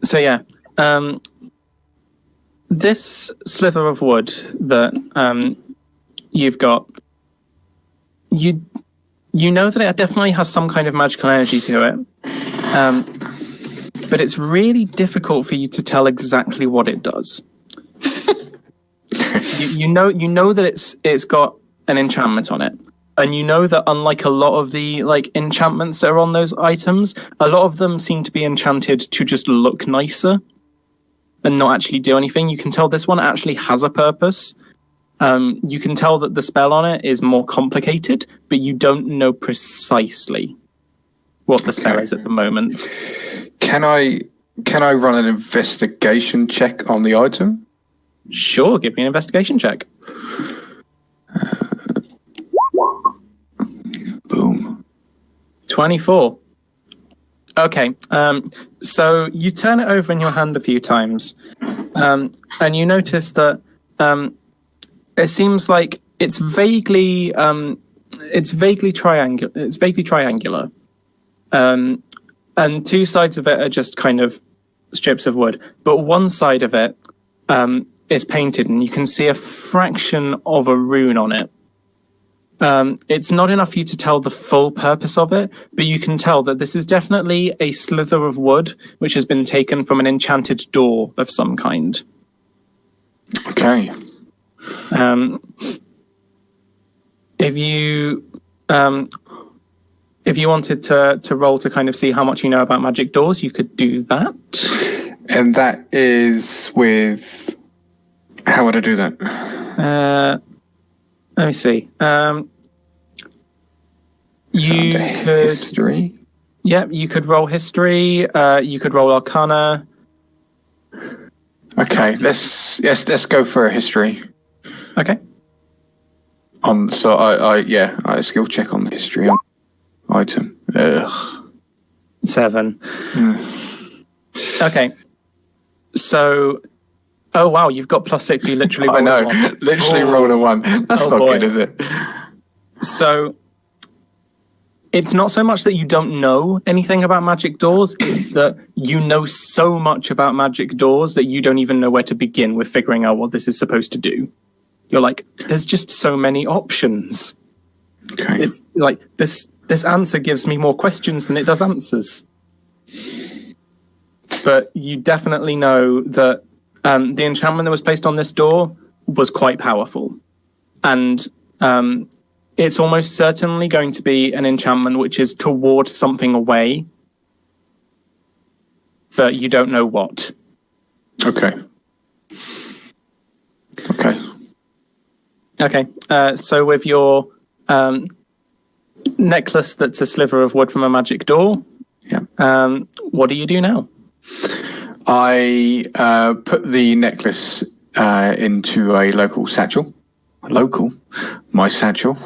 So yeah. This sliver of wood that you've got, you know that it definitely has some kind of magical energy to it, but it's really difficult for you to tell exactly what it does. you know that it's got an enchantment on it, and you know that unlike a lot of the like enchantments that are on those items, a lot of them seem to be enchanted to just look nicer and not actually do anything. You can tell this one actually has a purpose. You can tell that the spell on it is more complicated, but you don't know precisely what the spell is at the moment. Can I run an investigation check on the item? Sure, give me an investigation check. Boom. 24. Okay, so you turn it over in your hand a few times, and you notice that it seems like it's vaguely triangular, and 2 sides of it are just kind of strips of wood, but one side of it is painted, and you can see a fraction of a rune on it. It's not enough for you to tell the full purpose of it, but you can tell that this is definitely a slither of wood which has been taken from an enchanted door of some kind. Okay. If you wanted to roll to kind of see how much you know about magic doors, you could do that. And that is with... How would I do that? Let me see. You could history. Yeah, you could roll history. You could roll arcana. Okay, let's go for a history. Okay. So I skill check on the history on item. Ugh. 7. Okay. So, oh wow, you've got +6. You literally I rolled know, a 1. literally rolled a 1. That's not boy. good, is it? So, it's not so much that you don't know anything about magic doors, it's that you know so much about magic doors that you don't even know where to begin with figuring out what this is supposed to do. You're like, there's just so many options. Okay. It's like, this answer gives me more questions than it does answers. But you definitely know that the enchantment that was placed on this door was quite powerful. And it's almost certainly going to be an enchantment which is towards something away. But you don't know what. Okay. So with your necklace that's a sliver of wood from a magic door, what do you do now? I put the necklace into a local satchel. My satchel.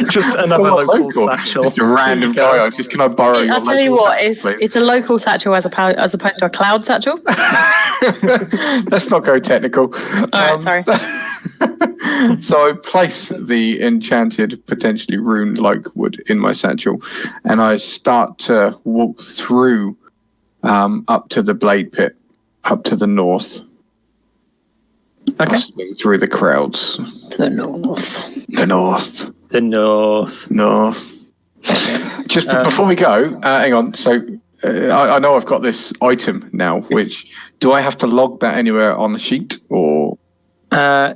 Just another local satchel. Just a random guy. Can I borrow your I'll tell you local what, satchel, it's a local satchel as opposed to a cloud satchel. Let's not go technical. All right, sorry. So I place the enchanted, potentially rune-like wood in my satchel, and I start to walk through up to the blade pit, up to the north. Okay. Bustling through the crowds. The north. Just before we go, hang on. So I know I've got this item now. Which do I have to log that anywhere on the sheet or?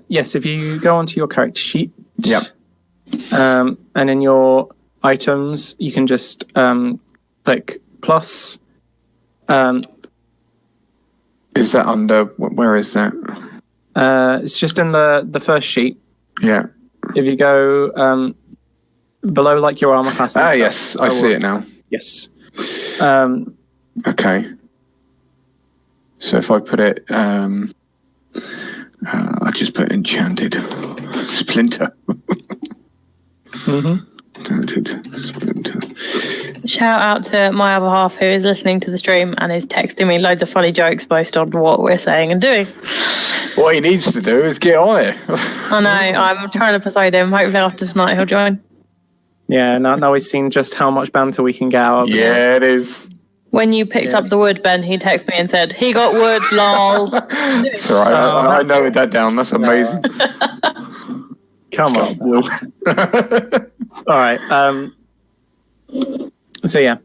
Yes, if you go onto your character sheet. Yep. And in your items, you can just click plus. Is that under? Where is that? It's just in the first sheet. Yeah. If you go below, like your armor class. And stuff, yes, I see it now. Yes. Okay. So if I put it, I just put enchanted splinter. Enchanted splinter. Shout out to my other half who is listening to the stream and is texting me loads of funny jokes based on what we're saying and doing. What he needs to do is get on it. I know, I'm trying to persuade him. Hopefully after tonight he'll join. Yeah, now we've seen just how much banter we can get out of it. Yeah, it is. When you picked up the wood, Ben, he texted me and said, he got wood, lol. It's all right. I noted that down. That's amazing. Come on, wood. All right. So yeah,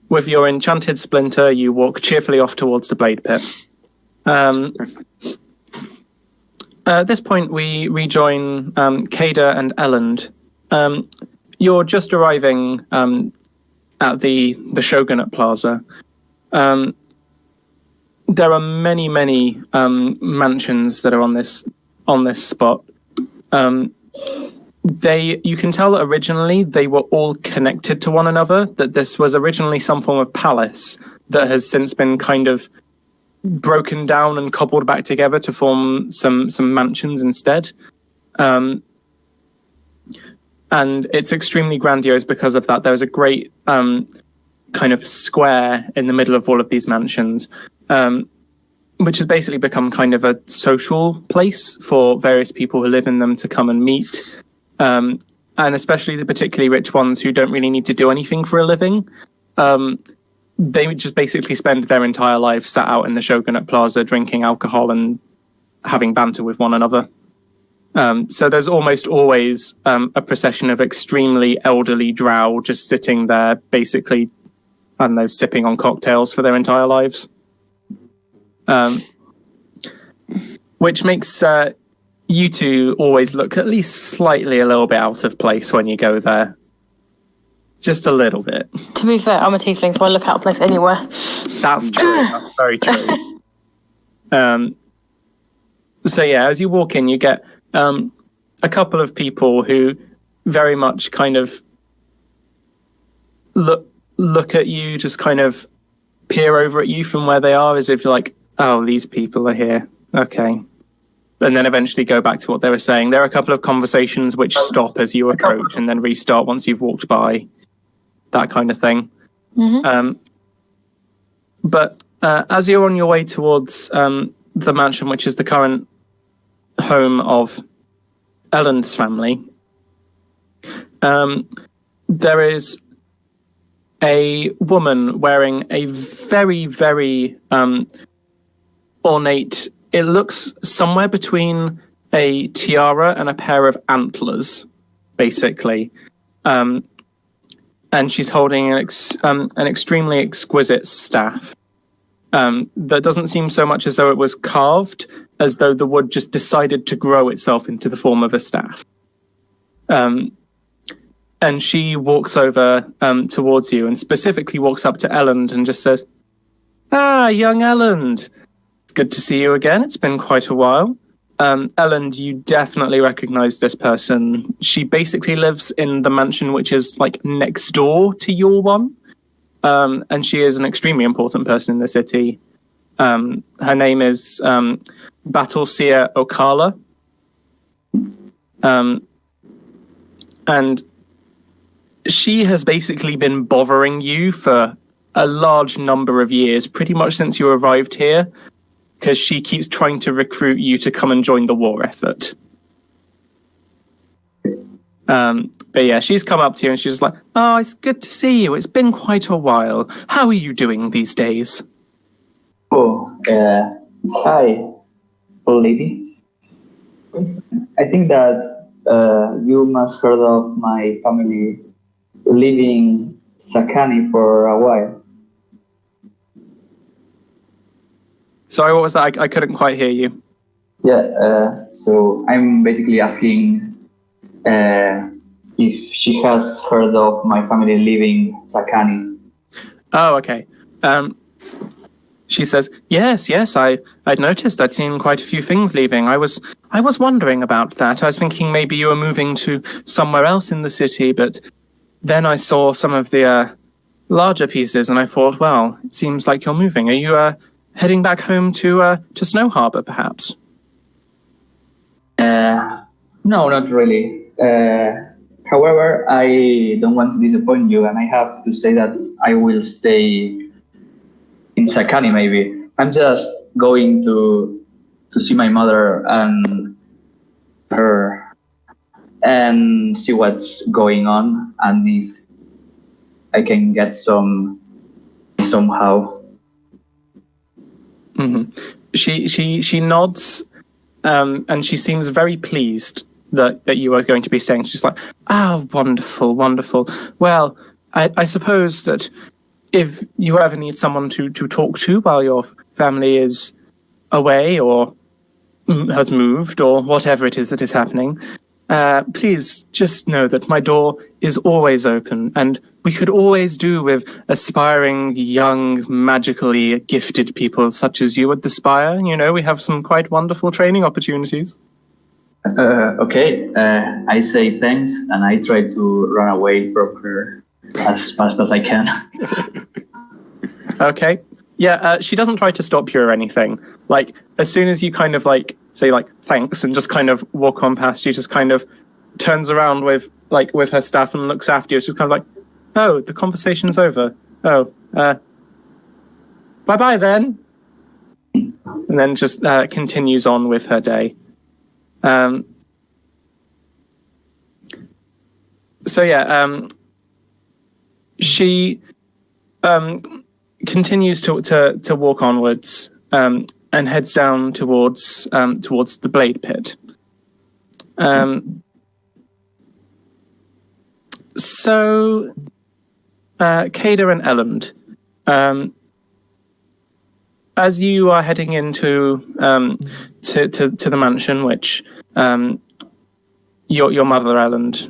with your enchanted splinter, you walk cheerfully off towards the blade pit. At this point, we rejoin Kada and Elland. You're just arriving at the Shogunate Plaza. There are many mansions that are on this spot. You can tell that originally they were all connected to one another, that this was originally some form of palace that has since been kind of broken down and cobbled back together to form some mansions instead. And it's extremely grandiose because of that. There's a great kind of square in the middle of all of these mansions, which has basically become kind of a social place for various people who live in them to come and meet. And especially the particularly rich ones who don't really need to do anything for a living. They would just basically spend their entire lives sat out in the Shogunate Plaza drinking alcohol and having banter with one another. So there's almost always a procession of extremely elderly drow just sitting there, basically, I don't know, sipping on cocktails for their entire lives. Which makes you two always look at least slightly a little bit out of place when you go there. Just a little bit. To be fair, I'm a tiefling, so I look out of place anywhere. That's true. That's very true. So yeah, as you walk in, you get a couple of people who very much kind of look at you, just kind of peer over at you from where they are, as if you're like, oh, these people are here. Okay. and then eventually go back to what they were saying. There are a couple of conversations which stop as you approach and then restart once you've walked by, that kind of thing. But as you're on your way towards the mansion, which is the current home of Ellen's family, there is a woman wearing a very, very ornate, it looks somewhere between a tiara and a pair of antlers, basically. And she's holding an extremely exquisite staff that doesn't seem so much as though it was carved, as though the wood just decided to grow itself into the form of a staff. And she walks over towards you and specifically walks up to Elland and just says, "Ah, young Elland. It's good to see you again. It's been quite a while." Elland, you definitely recognize this person. She basically lives in the mansion which is like next door to your one. And she is an extremely important person in the city. Her name is Battleseer Okala. And she has basically been bothering you for a large number of years, pretty much since you arrived here, because she keeps trying to recruit you to come and join the war effort. But yeah, she's come up to you and she's like, "Oh, it's good to see you. It's been quite a while. How are you doing these days?" Oh, hi, old lady. I think that you must heard of my family living Sakani for a while. Sorry, what was that? I couldn't quite hear you. Yeah, so I'm basically asking if she has heard of my family living Sakani. Oh, okay. She says, yes, I'd noticed. I'd seen quite a few things leaving. I was wondering about that. I was thinking maybe you were moving to somewhere else in the city, but then I saw some of the larger pieces, and I thought, well, it seems like you're moving. Are you heading back home to Snow Harbor, perhaps? No, not really. However, I don't want to disappoint you, and I have to say that I will stay in Sakani. Maybe I'm just going to see my mother and her and see what's going on, and if I can get somehow. Mm-hmm. She nods, and she seems very pleased that you are going to be staying. She's like, "Ah, wonderful, wonderful. Well, I suppose that if you ever need someone to talk to while your family is away or has moved or whatever it is that is happening, please just know that my door is always open, and we could always do with aspiring, young, magically gifted people such as you at the Spire. You know, we have some quite wonderful training opportunities." Okay, I say thanks, and I try to run away from her as fast as I can. Okay. Yeah, she doesn't try to stop you or anything. Like, as soon as you kind of like say like thanks and just kind of walk on past you, just kind of turns around with her staff and looks after you. She's kind of like, "Oh, the conversation's over. Oh, bye-bye then." And then just continues on with her day. She continues to walk onwards and heads down towards the Blade Pit. So, Kada and Elland, as you are heading into to the mansion, which your mother Elland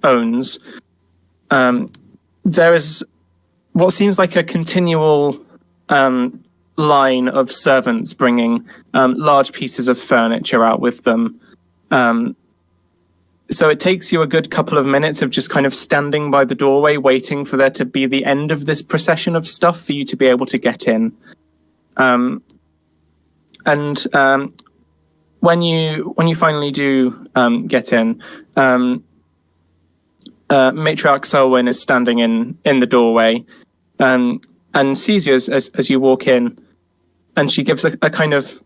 owns, there is what seems like a continual line of servants bringing large pieces of furniture out with them. So it takes you a good couple of minutes of just kind of standing by the doorway, waiting for there to be the end of this procession of stuff for you to be able to get in. And when you finally do get in, Matriarch Selwyn is standing in the doorway, and sees you as you walk in, and she gives a kind of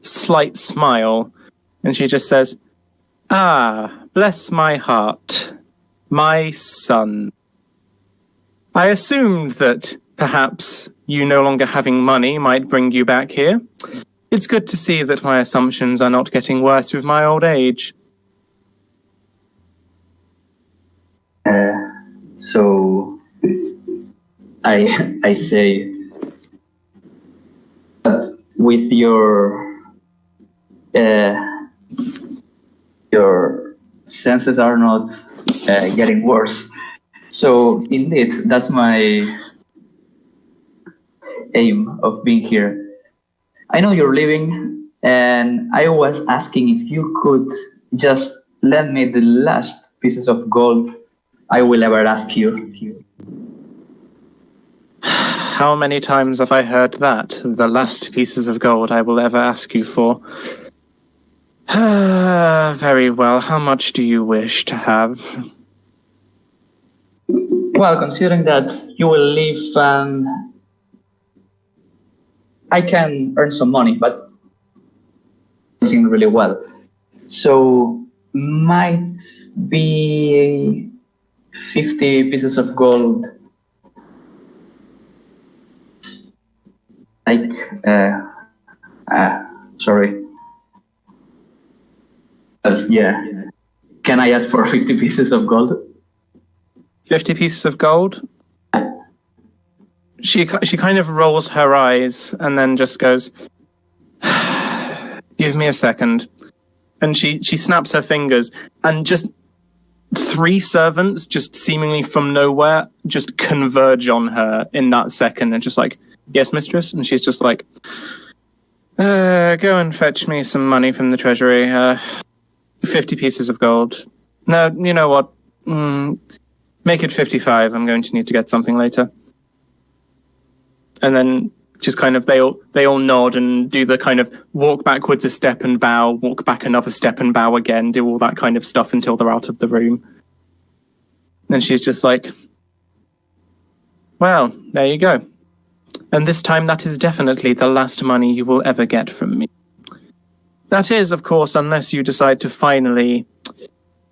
slight smile, and she just says, "Ah, bless my heart, my son. I assumed that perhaps you no longer having money might bring you back here. It's good to see that my assumptions are not getting worse with my old age." So I say that with your senses are not getting worse. So indeed, that's my aim of being here. I know you're leaving, and I was asking if you could just lend me the last pieces of gold I will ever ask you. How many times have I heard that? The last pieces of gold I will ever ask you for. Very well. How much do you wish to have? Well, considering that you will leave, I can earn some money, but doing really well. So might be 50 pieces of gold. Like, sorry. Yeah. Can I ask for 50 pieces of gold? 50 pieces of gold? She kind of rolls her eyes and then just goes, "Give me a second." And she snaps her fingers, and just 3 servants, just seemingly from nowhere, just converge on her in that second, and just like, "Yes, mistress?" And she's just like, "Go and fetch me some money from the treasury. 50 pieces of gold. No, you know what? Make it 55. I'm going to need to get something later." And then just kind of they all nod and do the kind of walk backwards a step and bow, walk back another step and bow again, do all that kind of stuff until they're out of the room. And she's just like, "Well, there you go. And this time that is definitely the last money you will ever get from me. That is, of course, unless you decide to finally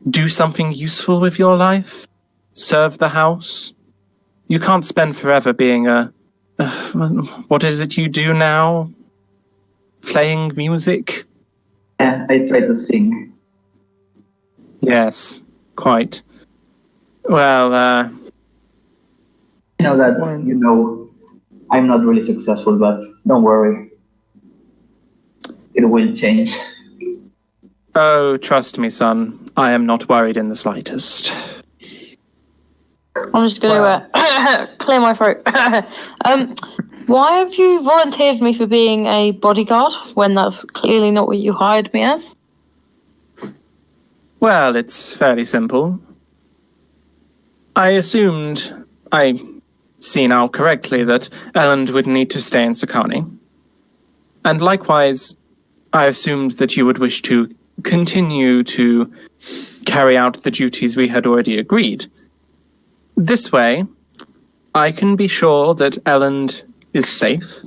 do something useful with your life, serve the house. You can't spend forever being what is it you do now? Playing music?" I try to sing. Yes, quite. Well, I know that, I'm not really successful, but don't worry. It will change. oh, trust me, son. I am not worried in the slightest. I'm just going to clear my throat. Why have you volunteered me for being a bodyguard when that's clearly not what you hired me as? Well, it's fairly simple. I assumed, I see now correctly, that Elland would need to stay in Sakani. And likewise, I assumed that you would wish to continue to carry out the duties we had already agreed. This way, I can be sure that Elland is safe.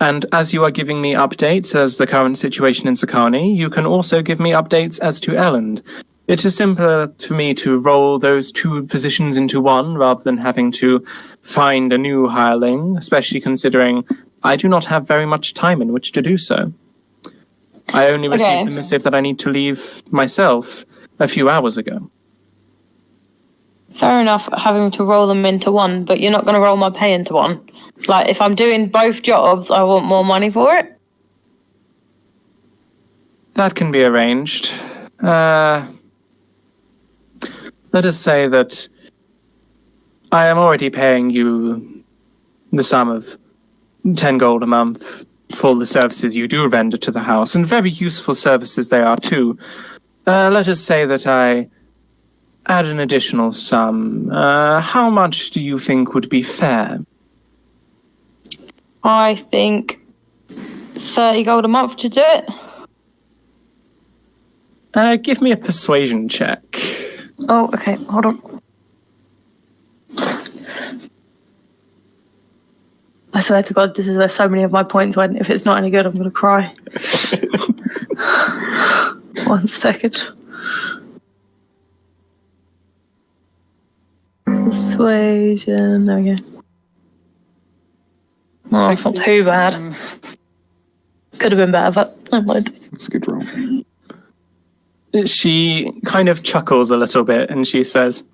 And as you are giving me updates as the current situation in Sakani, you can also give me updates as to Elland. It is simpler for me to roll those 2 positions into one rather than having to find a new hireling, especially considering I do not have very much time in which to do so. I only received the missive that I need to leave myself a few hours ago. Fair enough, having to roll them into one, but you're not going to roll my pay into one. Like, if I'm doing both jobs, I want more money for it. That can be arranged. Let us say that I am already paying you the sum of 10 gold a month for the services you do render to the house, and very useful services they are too. Let us say that I add an additional sum. How much do you think would be fair? I think 30 gold a month to do it. Give me a persuasion check. Oh, okay. Hold on. I swear to God, this is where so many of my points went. If it's not any good, I'm going to cry. 1 second. Persuasion. There we go. Oh, that's not too bad. Could have been better, but never mind. That's a good roll. She kind of chuckles a little bit and she says,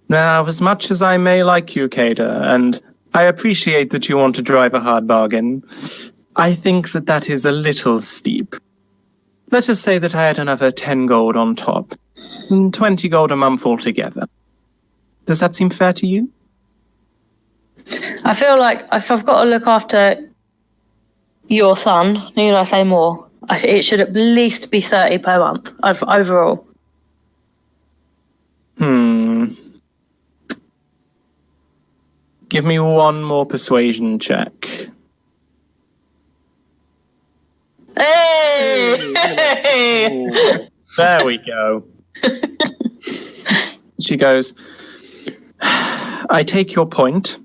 Now, as much as I may like you, Kada, and I appreciate that you want to drive a hard bargain, I think that is a little steep. Let us say that I had another 10 gold on top, 20 gold a month altogether. Does that seem fair to you? I feel like if I've got to look after your son, need I say more? It should at least be 30 per month overall. Give me one more persuasion check. Hey! There we go. She goes, I take your point.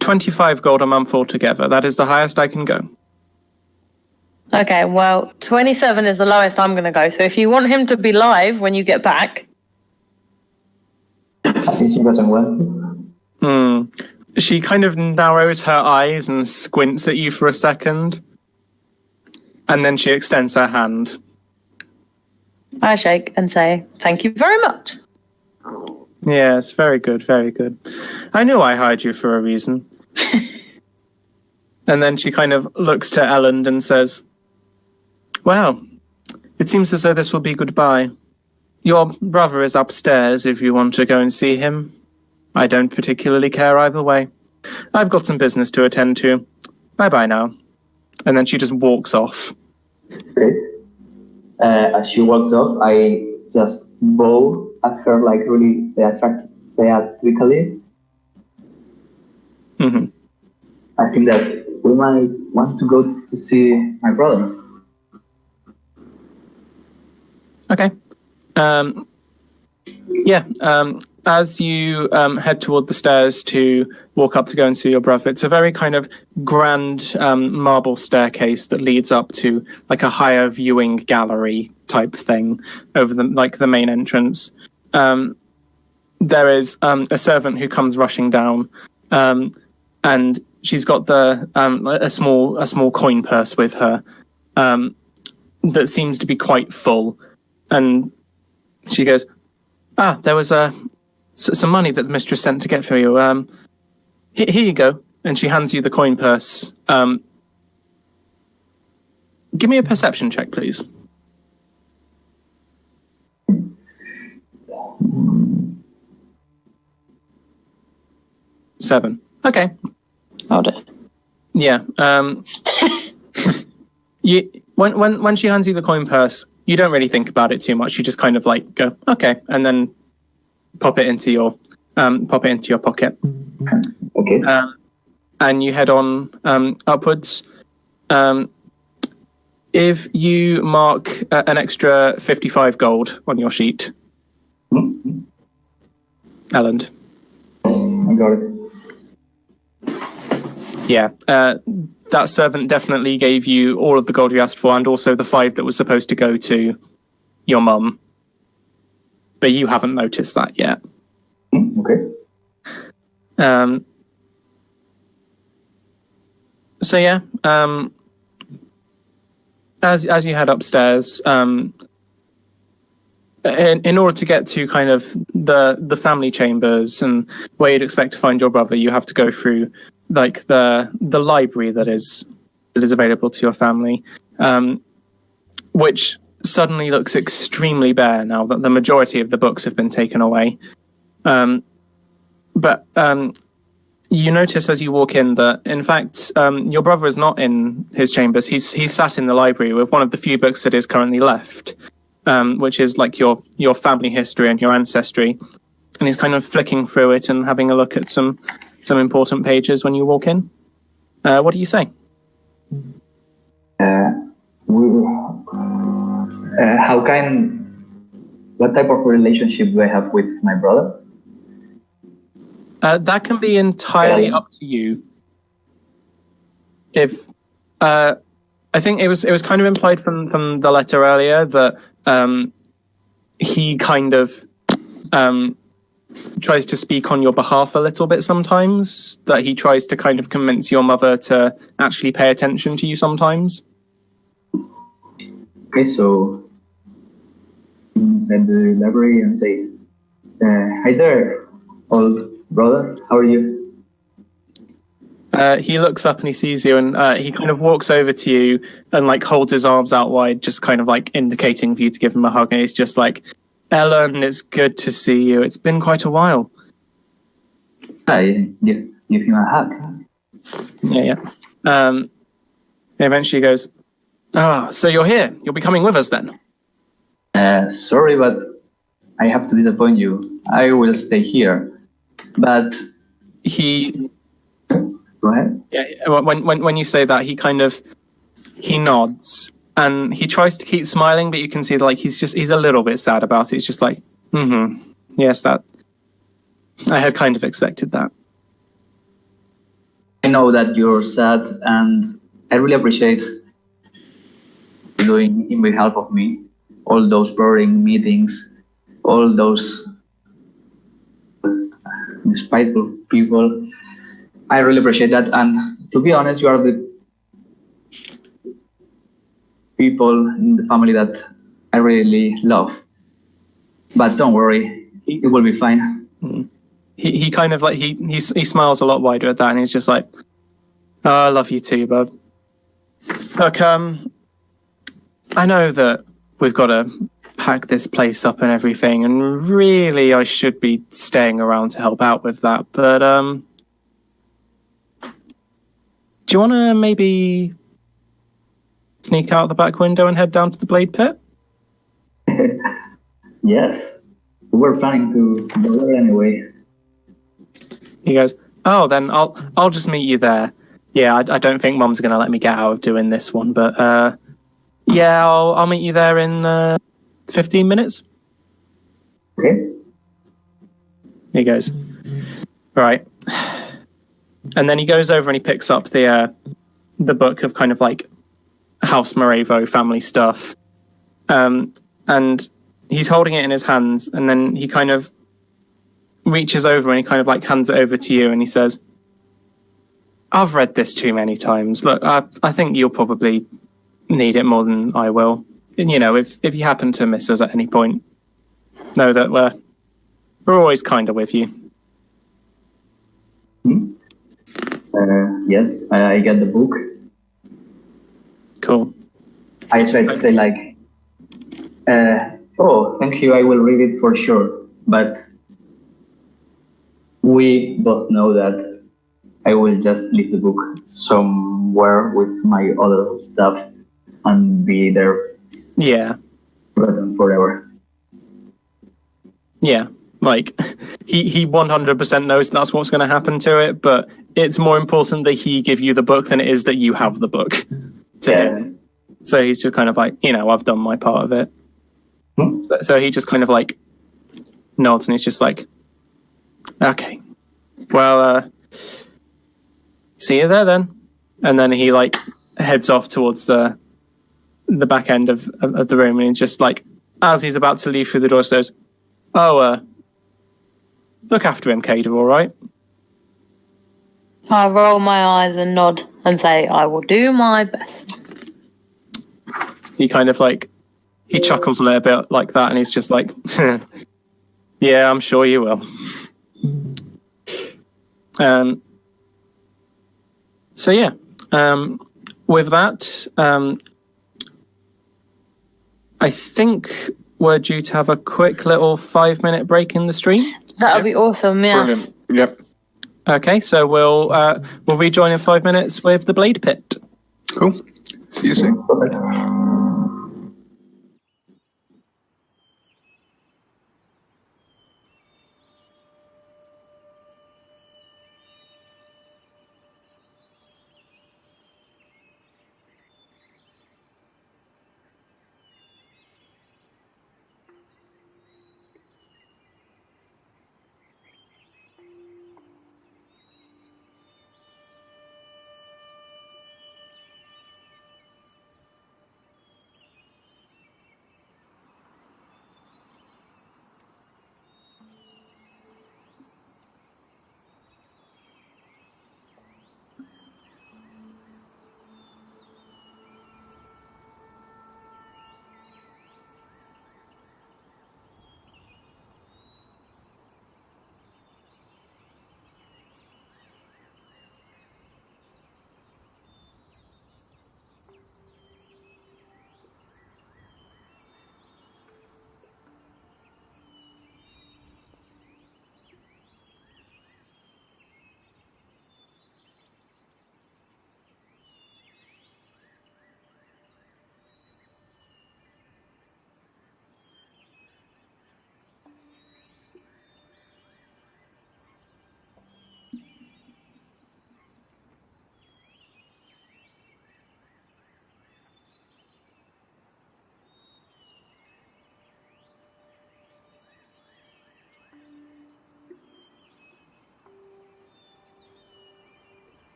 25 gold a month altogether. That is the highest I can go. Okay, well, 27 is the lowest I'm going to go. So if you want him to be live when you get back... I think she doesn't want to. She kind of narrows her eyes and squints at you for a second. And then she extends her hand. I shake and say, thank you very much. Yes, very good, very good. I knew I hired you for a reason. And then she kind of looks to Elland and says, well, it seems as though this will be goodbye. Your brother is upstairs if you want to go and see him. I don't particularly care either way. I've got some business to attend to. Bye-bye now. And then she just walks off. Okay. As she walks off, I just bow at her like really theatrically. Mm-hmm. I think that we might want to go to see my brother. Okay. As you head toward the stairs to walk up to go and see your brother, it's a very kind of grand marble staircase that leads up to like a higher viewing gallery type thing over the main entrance. There is a servant who comes rushing down, and she's got a small coin purse with her that seems to be quite full. And she goes, there was some money that the mistress sent to get for you. Here you go. And she hands you the coin purse. Give me a perception check, please. 7. Okay. Hold it. Yeah. When she hands you the coin purse, you don't really think about it too much. You just kind of like go, okay, and then pop it into your pocket. Okay. And you head on upwards. If you mark an extra 55 gold on your sheet, Elland. I got it. Yeah, that servant definitely gave you all of the gold you asked for, and also the 5 that was supposed to go to your mum. But you haven't noticed that yet. Okay. So yeah, as you head upstairs, in order to get to kind of the family chambers and where you'd expect to find your brother, you have to go through like the library that is available to your family, which suddenly looks extremely bare now that the majority of the books have been taken away. But you notice as you walk in that, in fact, your brother is not in his chambers. He's sat in the library with one of the few books that is currently left, which is like your family history and your ancestry. And he's kind of flicking through it and having a look at some important pages when you walk in. What do you say? What type of relationship do I have with my brother? That can be entirely up to you. If I think it was kind of implied from the letter earlier that he kind of tries to speak on your behalf a little bit sometimes, that he tries to kind of convince your mother to actually pay attention to you sometimes. Okay, so inside the library and say, "Hi there, old brother. How are you?" He looks up and he sees you, and he kind of walks over to you and like holds his arms out wide, just kind of like indicating for you to give him a hug. And he's just like, "Ellen, it's good to see you. It's been quite a while." I give him a hug. Yeah. He eventually goes, "Ah, so you're here. You'll be coming with us then." Sorry, but I have to disappoint you. I will stay here. But He, go ahead. yeah, when you say that, he nods and he tries to keep smiling, but you can see that like he's a little bit sad about it. He's just like, yes, that I had kind of expected that. I know that you're sad, and I really appreciate you doing in behalf of me. All those boring meetings, all those despiteful people. I really appreciate that. And to be honest, you are the people in the family that I really love. But don't worry, it will be fine. He kind of like he smiles a lot wider at that, and he's just like, "Oh, I love you too, bud. Look, I know that we've got to pack this place up and everything, and really I should be staying around to help out with that, but do you want to maybe sneak out the back window and head down to the Blade Pit?" Yes, we were planning to go there anyway. He goes, "Oh, then I'll just meet you there. Yeah, I don't think Mum's gonna let me get out of doing this one, but yeah, I'll meet you there in 15 minutes." Okay. He goes, "Right," and then he goes over and he picks up the book of kind of like House Morevo family stuff, and he's holding it in his hands, and then he kind of reaches over and he kind of like hands it over to you, and he says, "I've read this too many times. Look, I think you'll probably need it more than I will. And, you know, if you happen to miss us at any point, know that we're always kind of with you." Yes, I get the book. Cool. I try to say like, "Oh, thank you. I will read it for sure." But we both know that I will just leave the book somewhere with my other stuff and be there Yeah. forever. Yeah. Like, he 100% knows that's what's going to happen to it, but it's more important that he give you the book than it is that you have the book to him. So he's just kind of like, you know, I've done my part of it. So he just kind of like nods and he's just like, "Okay, well, see you there then." And then he like heads off towards the back end of the room, and he just like, as he's about to leave through the door, says, "Oh, look after him, Cada, all right?" I roll my eyes and nod and say, "I will do my best." He kind of like, he chuckles a little bit like that, and he's just like, "Yeah, I'm sure you will." So yeah, with that, I think we're due to have a quick little 5-minute break in the stream. That would be awesome, yeah. Brilliant. Yep. Okay, so we'll rejoin in 5 minutes with the Blade Pit. Cool. See you soon.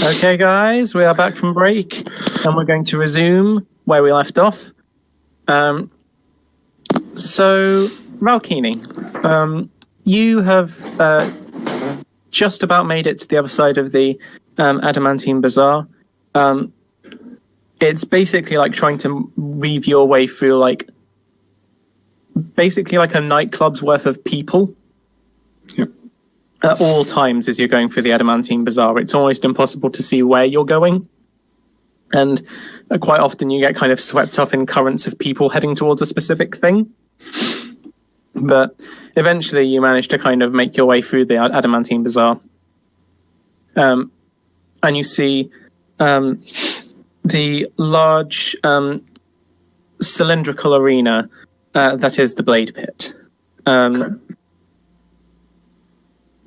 Okay, guys, we are back from break, and we're going to resume where we left off. So, Valkini, you have just about made it to the other side of the Adamantine Bazaar. It's basically like trying to weave your way through, like, basically like a nightclub's worth of people. Yep. At all times as you're going through the Adamantine Bazaar. It's almost impossible to see where you're going. And quite often you get kind of swept up in currents of people heading towards a specific thing. But eventually you manage to kind of make your way through the Adamantine Bazaar. And you see the large cylindrical arena that is the Blade Pit. Okay.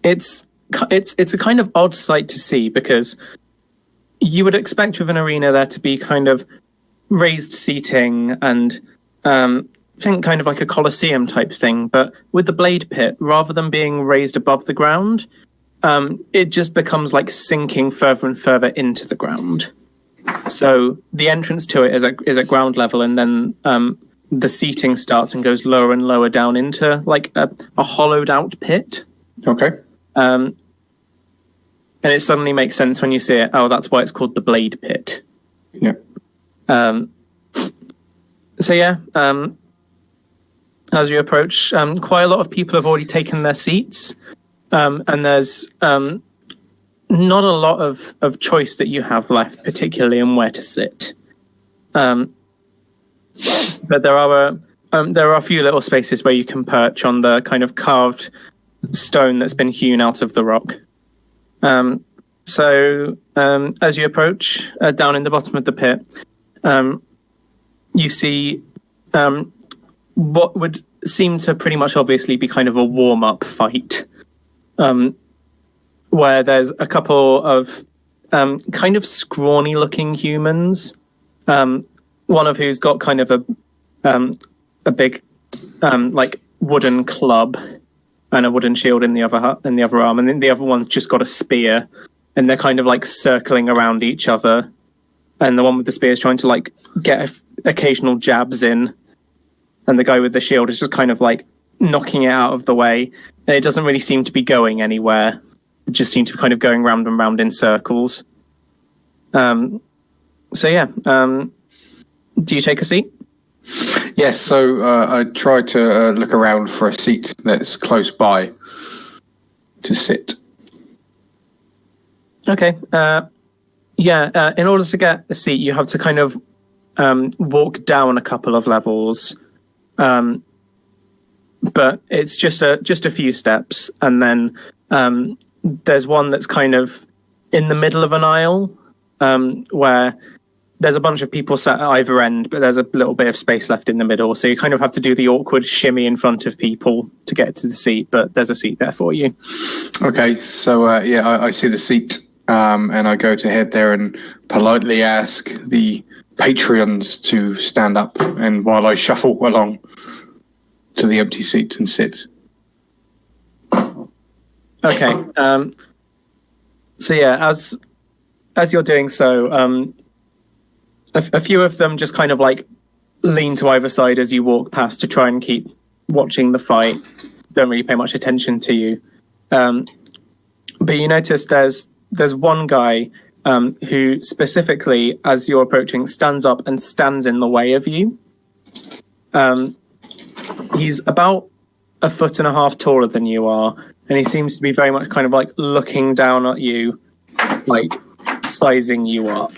It's a kind of odd sight to see because you would expect with an arena there to be kind of raised seating and think kind of like a Colosseum type thing. But with the Blade Pit, rather than being raised above the ground, it just becomes like sinking further and further into the ground. So the entrance to it is at ground level, and then the seating starts and goes lower and lower down into like a hollowed out pit. Okay. And it suddenly makes sense when you see it. Oh, that's why it's called the Blade Pit. Yeah. So yeah, as you approach, quite a lot of people have already taken their seats, and there's not a lot of choice that you have left, particularly in where to sit. But there are a few little spaces where you can perch on the kind of carved stone that's been hewn out of the rock. So as you approach down in the bottom of the pit, you see what would seem to pretty much obviously be kind of a warm-up fight, where there's a couple of kind of scrawny-looking humans, one of who's got kind of a big like wooden club and a wooden shield in the other arm, and then the other one's just got a spear, and they're kind of like circling around each other, and the one with the spear is trying to like get occasional jabs in, and the guy with the shield is just kind of like knocking it out of the way, and it doesn't really seem to be going anywhere. It just seems to be kind of going round and round in circles. So yeah, do you take a seat? Yes, so I try to look around for a seat that's close by to sit. Okay. In order to get a seat, you have to kind of walk down a couple of levels, but it's just a few steps, and then there's one that's kind of in the middle of an aisle, where there's a bunch of people sat at either end, but there's a little bit of space left in the middle. So you kind of have to do the awkward shimmy in front of people to get to the seat, but there's a seat there for you. Okay, so I see the seat, and I go to head there and politely ask the Patreons to stand up, and while I shuffle along to the empty seat and sit. Okay. So yeah, as you're doing so, a few of them just kind of like lean to either side as you walk past to try and keep watching the fight. Don't really pay much attention to you. But you notice there's one guy who specifically, as you're approaching, stands up and stands in the way of you. He's about 1.5 foot taller than you are, and he seems to be very much kind of like looking down at you, like sizing you up.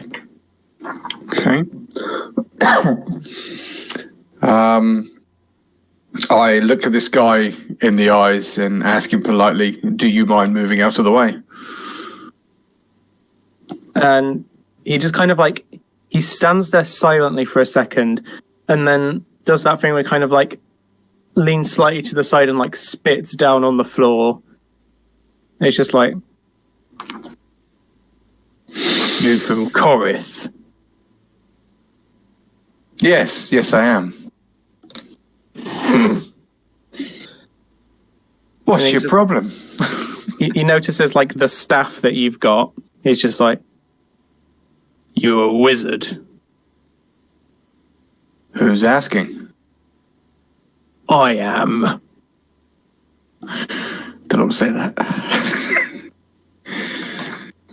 Okay. I look at this guy in the eyes and ask him politely, "Do you mind moving out of the way?" And he just kind of like, he stands there silently for a second, and then does that thing where kind of like leans slightly to the side and like spits down on the floor. And it's just like, "You from Corith?" Yes, I am. What's your problem? He notices like the staff that you've got. He's just like, You're a wizard. Who's asking? I am. Don't say that.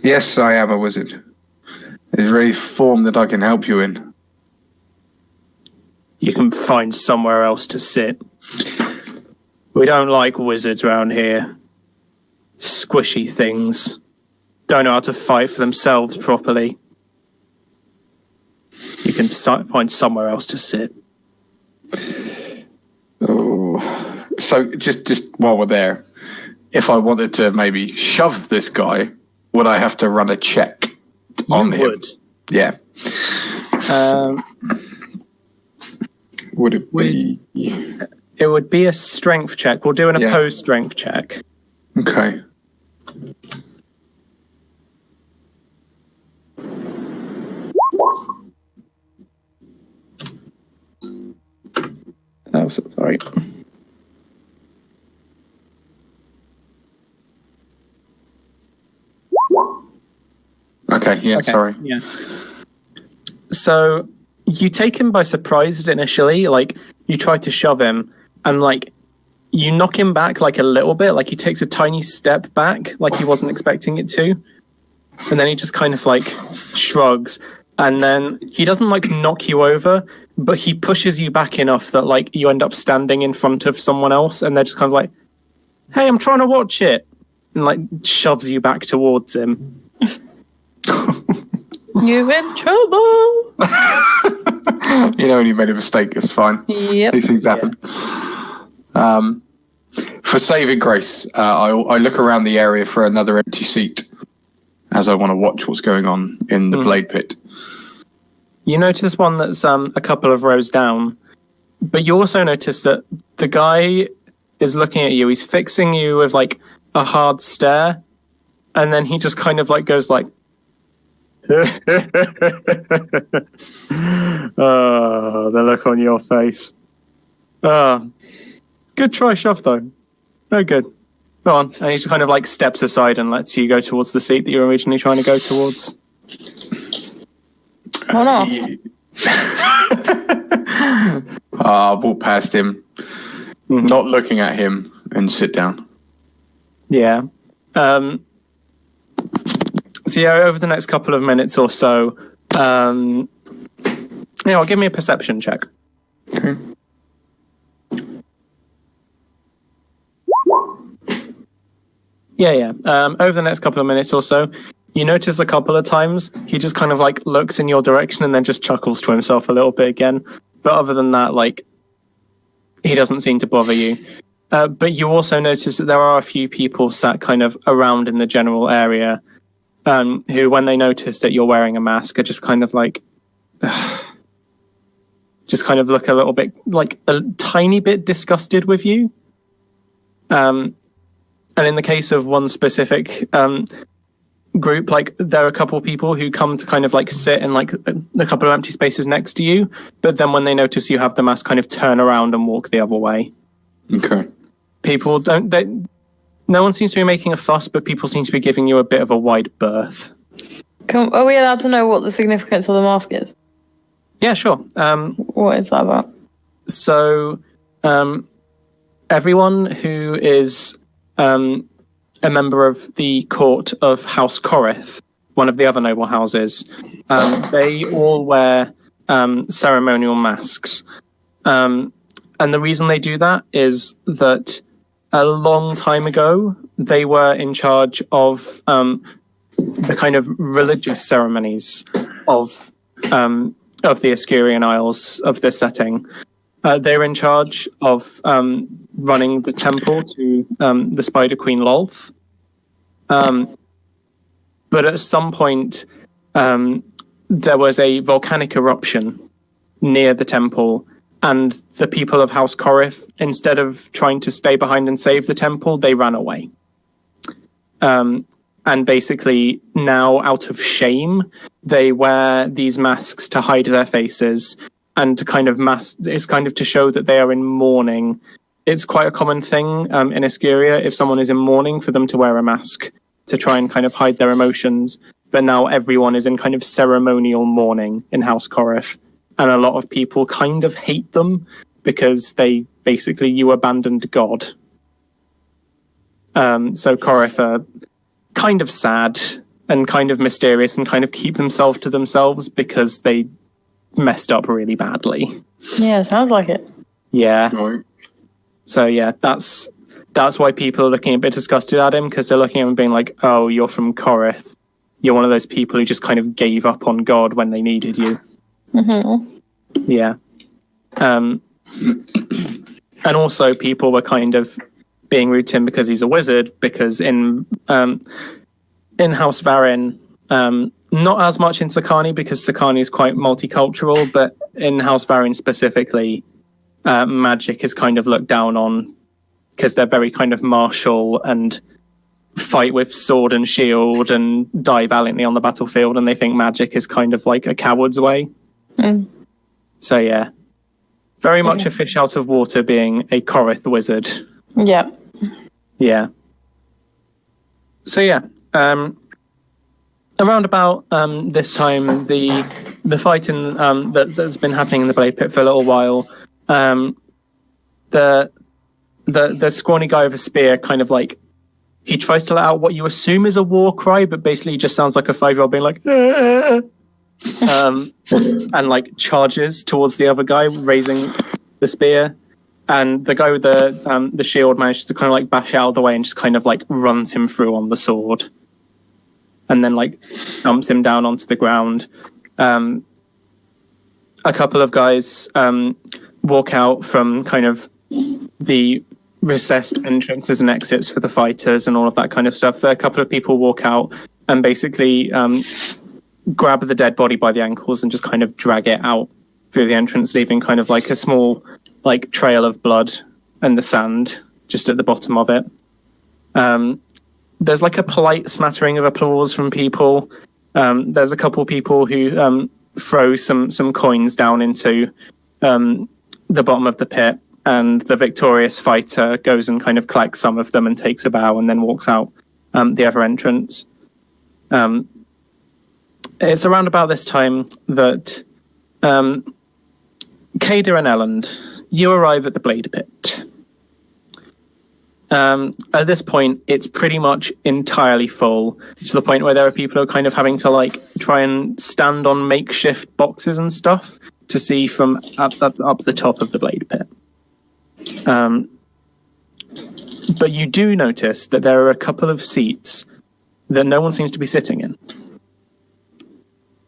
Yes, I am a wizard. Is there any form that I can help you in? You can find somewhere else to sit. We don't like wizards around here. Squishy things. Don't know how to fight for themselves properly. You can find somewhere else to sit. Oh, so just while we're there, if I wanted to maybe shove this guy, would I have to run a check on him? Would. Yeah. Would it be? It would be a strength check. We'll do an opposed strength check. Okay. Oh, sorry. Okay, yeah, sorry. Yeah. So you take him by surprise initially, like you try to shove him and like you knock him back like a little bit, like he takes a tiny step back, like he wasn't expecting it to. And then he just kind of like shrugs. And then he doesn't like knock you over, but he pushes you back enough that like you end up standing in front of someone else and they're just kind of like, hey, I'm trying to watch it. And like shoves you back towards him. You're in trouble. You know, when you made a mistake, it's fine. Yep. These things happen. For saving grace, I look around the area for another empty seat as I want to watch what's going on in the blade pit. You notice one that's a couple of rows down, but you also notice that the guy is looking at you. He's fixing you with like a hard stare, and then he just kind of like goes like, oh, the look on your face. Good try, shove though. Very good. Go on. And he just kind of like steps aside and lets you go towards the seat that you were originally trying to go towards. What else? I'll walk past him, not looking at him, and sit down. Yeah. So yeah, over the next couple of minutes or so, give me a perception check. Okay. Yeah. Over the next couple of minutes or so, you notice a couple of times he just kind of like looks in your direction and then just chuckles to himself a little bit again. But other than that, like, he doesn't seem to bother you. But you also notice that there are a few people sat kind of around in the general area who, when they notice that you're wearing a mask, are just kind of like, just kind of look a little bit, like a tiny bit disgusted with you. And in the case of one specific group, like there are a couple of people who come to kind of like sit in like a couple of empty spaces next to you, but then when they notice you have the mask, kind of turn around and walk the other way. Okay. People no one seems to be making a fuss, but people seem to be giving you a bit of a wide berth. Are we allowed to know what the significance of the mask is? Yeah, sure. What is that about? So everyone who is a member of the court of House Corith, one of the other noble houses, they all wear ceremonial masks. And the reason they do that is that a long time ago, they were in charge of the kind of religious ceremonies of the Escurian Isles of this setting. They were in charge of running the temple to the Spider Queen Lolth. But at some point, there was a volcanic eruption near the temple, and the people of House Corith, instead of trying to stay behind and save the temple, they ran away. And basically, now out of shame, they wear these masks to hide their faces and to kind of it's kind of to show that they are in mourning. It's quite a common thing in Escuria, if someone is in mourning, for them to wear a mask to try and kind of hide their emotions. but now everyone is in kind of ceremonial mourning in House Corif, and a lot of people kind of hate them because you abandoned God. So Corif are kind of sad and kind of mysterious and kind of keep themselves to themselves because they messed up really badly. Yeah, sounds like it. Yeah. Right. So yeah, that's why people are looking a bit disgusted at him, because they're looking at him and being like, "Oh, you're from Corith. You're one of those people who just kind of gave up on God when they needed you." Mm-hmm. Yeah. And also people were kind of being rude to him because he's a wizard, because in House Varin, not as much in Sakani, because Sakani is quite multicultural, but in House Varin specifically, magic is kind of looked down on because they're very kind of martial and fight with sword and shield and die valiantly on the battlefield, and they think magic is kind of like a coward's way. Mm. So yeah, very much a fish out of water being a Corith wizard. Yeah. Yeah. So yeah, around about this time, the fighting that's been happening in the Blade Pit for a little while, the scrawny guy with a spear kind of like, he tries to let out what you assume is a war cry, but basically he just sounds like a 5-year-old being like, and like charges towards the other guy raising the spear, and the guy with the shield manages to kind of like bash out of the way and just kind of like runs him through on the sword, and then like dumps him down onto the ground. A couple of guys walk out from kind of the recessed entrances and exits for the fighters and all of that kind of stuff. A couple of people walk out and basically grab the dead body by the ankles and just kind of drag it out through the entrance, leaving kind of like a small like trail of blood and the sand just at the bottom of it. There's like a polite smattering of applause from people. There's a couple people who throw some coins down into the bottom of the pit, and the victorious fighter goes and kind of collects some of them and takes a bow and then walks out the other entrance. It's around about this time that Kader and Elland, you arrive at the Blade Pit. At this point, it's pretty much entirely full, to the point where there are people who are kind of having to like try and stand on makeshift boxes and stuff to see from up the top of the Blade Pit. But you do notice that there are a couple of seats that no one seems to be sitting in.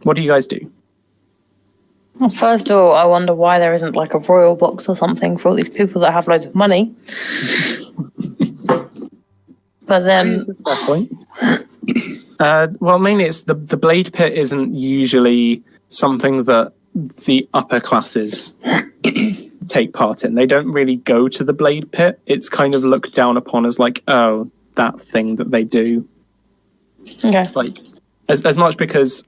What do you guys do? Well, first of all, I wonder why there isn't like a royal box or something for all these people that have loads of money. But then, That's a fair point. Well, mainly it's the Blade Pit isn't usually something that the upper classes take part in. They don't really go to the Blade Pit. It's kind of looked down upon as like, oh, that thing that they do. okay. Like as much because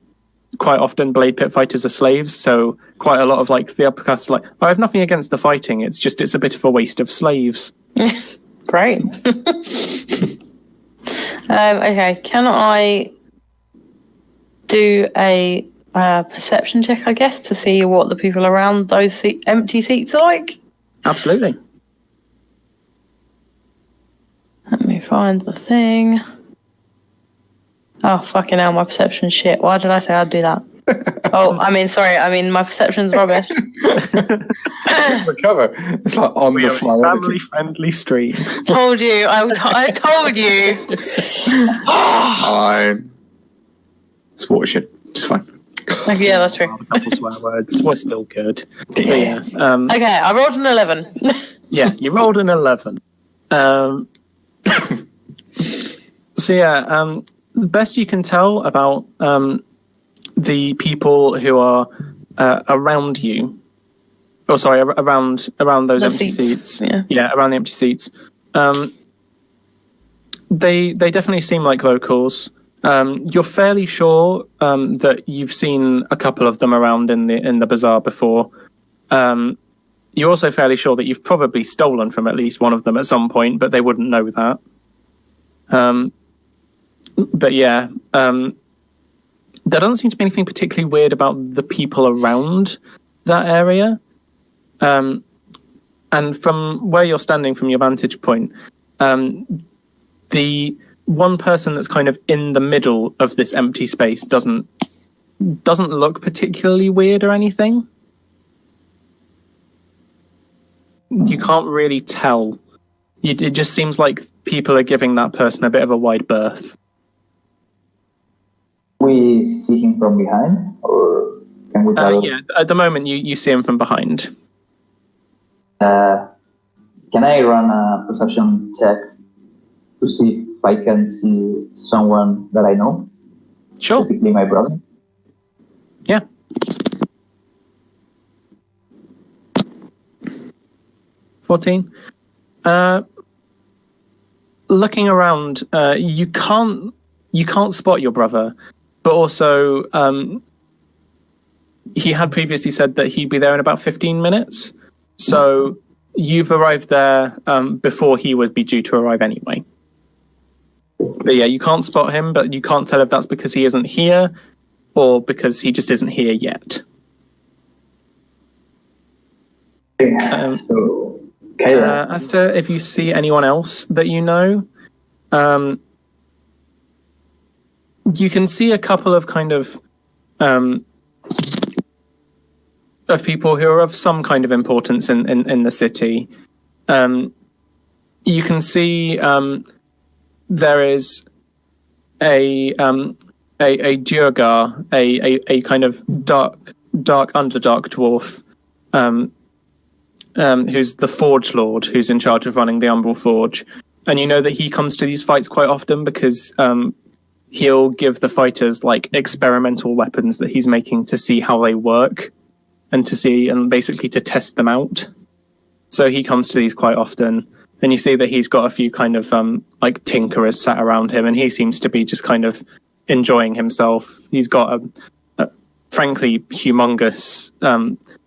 quite often Blade Pit fighters are slaves, so quite a lot of like the upper class are like, I have nothing against the fighting, it's a bit of a waste of slaves. Great. Okay, can I do a perception check, I guess, to see what the people around those empty seats are like? Absolutely. Let me find the thing. Oh, fucking hell, my perception's shit. Why did I say I'd do that? My perception's rubbish. Recover. It's like on the fly. Family-friendly stream. Told you. I told you. Fine. It's watershed. It's fine. Okay, yeah, that's true. A couple swear words. We're still good. But yeah. Okay, I rolled an 11. Yeah, you rolled an 11. So yeah, the best you can tell about the people who are around you, around those The empty seats. Yeah. Around the empty seats. They definitely seem like locals. You're fairly sure that you've seen a couple of them around in the bazaar before. You're also fairly sure that you've probably stolen from at least one of them at some point, but they wouldn't know that. But yeah, there doesn't seem to be anything particularly weird about the people around that area. And from where you're standing, from your vantage point, the one person that's kind of in the middle of this empty space doesn't look particularly weird or anything. You can't really tell. It just seems like people are giving that person a bit of a wide berth. We see him from behind, or can we tell? Yeah, at the moment you see him from behind. Can I run a perception check to see if I can see someone that I know? Sure. Basically, my brother. Yeah. $14. Looking around, you can't spot your brother, but also he had previously said that he'd be there in about 15 minutes. So you've arrived there before he would be due to arrive anyway. But yeah, you can't spot him, but you can't tell if that's because he isn't here or because he just isn't here yet. As to if you see anyone else that you know, you can see a couple of kind of people who are of some kind of importance in the city. You can see there is a Durgar, a kind of dark underdark dwarf, who's the Forge Lord, who's in charge of running the Umbral Forge. And you know that he comes to these fights quite often because he'll give the fighters like experimental weapons that he's making to see how they work and basically to test them out. So he comes to these quite often. And you see that he's got a few kind of like tinkerers sat around him, and he seems to be just kind of enjoying himself. He's got a frankly humongous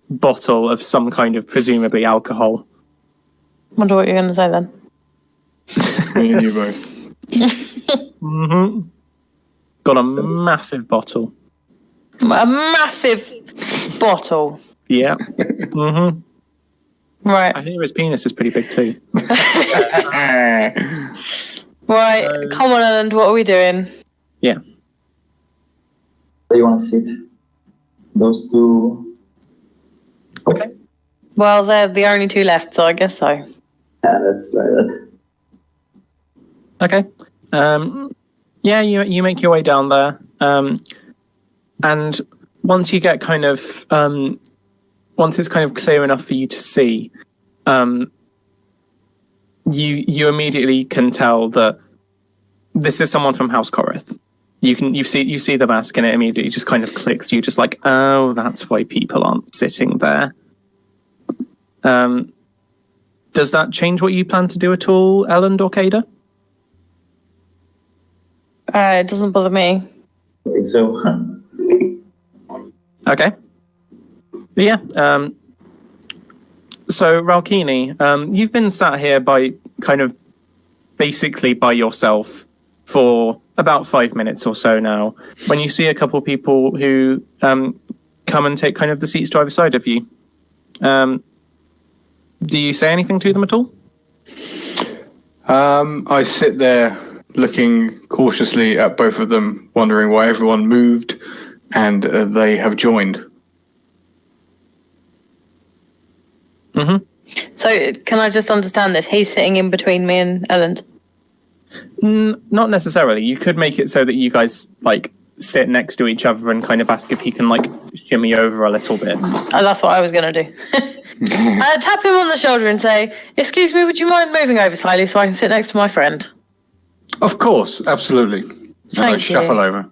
bottle of some kind of presumably alcohol. Wonder what you're going to say then. Me and you both. Mm-hmm. Got a massive bottle. A massive bottle. Yeah. Mm-hmm. Right. I hear his penis is pretty big too. Right. Come on, Ellen, what are we doing? Yeah. Do you want to sit? Those two. Okay. Well, they're the only two left, so I guess so. Yeah, that's that. Okay. Yeah, you make your way down there. And once you get kind of once it's kind of clear enough for you to see, you immediately can tell that this is someone from House Korith. You see the mask, and it immediately just kind of clicks. You're just like, oh, that's why people aren't sitting there. Does that change what you plan to do at all, Ellen or Kada? It doesn't bother me. I think so. Okay. But yeah. So Ralkini, you've been sat here basically by yourself for about 5 minutes or so now, when you see a couple of people who come and take kind of the seats to either side of you. Do you say anything to them at all? I sit there looking cautiously at both of them, wondering why everyone moved and they have joined. Mm-hmm. So, can I just understand this? He's sitting in between me and Ellen. Not necessarily. You could make it so that you guys like sit next to each other and kind of ask if he can like shimmy over a little bit. Oh, that's what I was going to do. Tap him on the shoulder and say, "Excuse me, would you mind moving over slightly so I can sit next to my friend?" Of course, absolutely. And I shuffle over.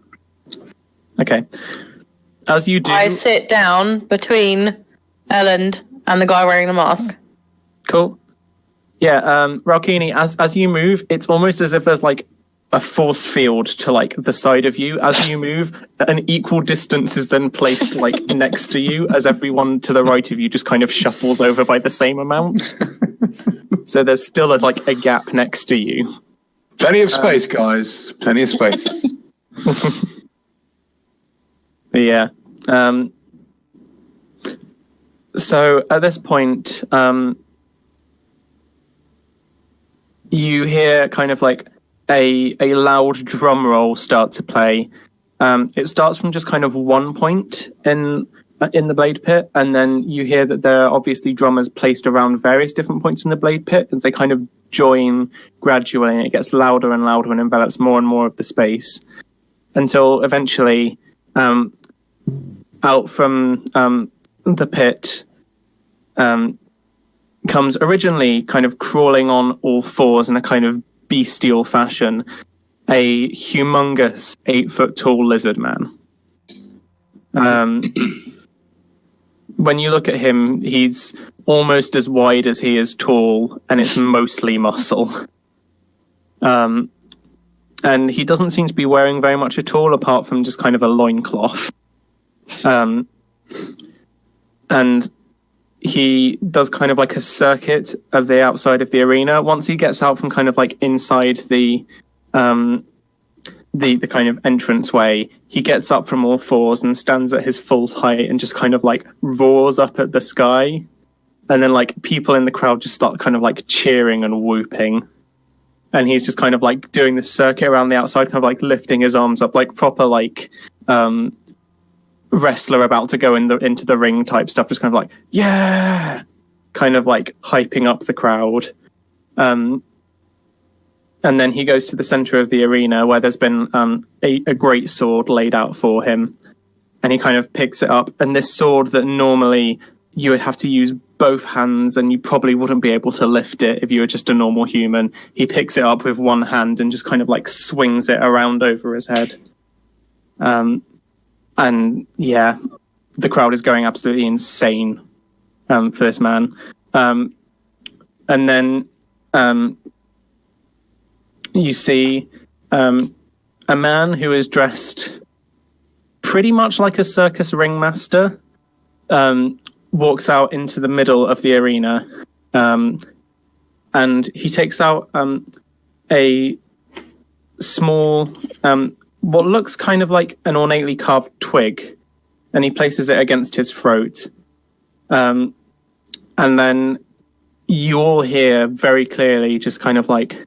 Okay. As you do, I sit down between Ellen and the guy wearing the mask. Cool. Yeah, Ralkini, as you move, it's almost as if there's like a force field to like the side of you. As you move, an equal distance is then placed like next to you, as everyone to the right of you just kind of shuffles over by the same amount. So there's still a gap next to you. Plenty of space, guys. Plenty of space. But yeah. So at this point, you hear kind of like a loud drum roll start to play. It starts from just kind of one point in the blade pit, and then you hear that there are obviously drummers placed around various different points in the blade pit as they kind of join gradually, and it gets louder and louder and envelops more and more of the space until eventually out from the pit comes originally kind of crawling on all fours in a kind of bestial fashion, a humongous 8-foot tall lizard man. When you look at him, he's almost as wide as he is tall, and it's mostly muscle. And he doesn't seem to be wearing very much at all, apart from just kind of a loincloth. And he does kind of like a circuit of the outside of the arena. Once he gets out from kind of like inside the kind of entranceway, he gets up from all fours and stands at his full height and just kind of like roars up at the sky. And then like people in the crowd just start kind of like cheering and whooping. And he's just kind of like doing this circuit around the outside, kind of like lifting his arms up, like proper like wrestler about to go into the ring type stuff, just kind of like, yeah, kind of like hyping up the crowd. And then he goes to the center of the arena where there's been a great sword laid out for him, and he kind of picks it up. And this sword that normally you would have to use both hands and you probably wouldn't be able to lift it if you were just a normal human, he picks it up with one hand and just kind of like swings it around over his head. And yeah, the crowd is going absolutely insane for this man. And then you see a man who is dressed pretty much like a circus ringmaster walks out into the middle of the arena, and he takes out a small what looks kind of like an ornately carved twig, and he places it against his throat. And then you all hear very clearly just kind of like,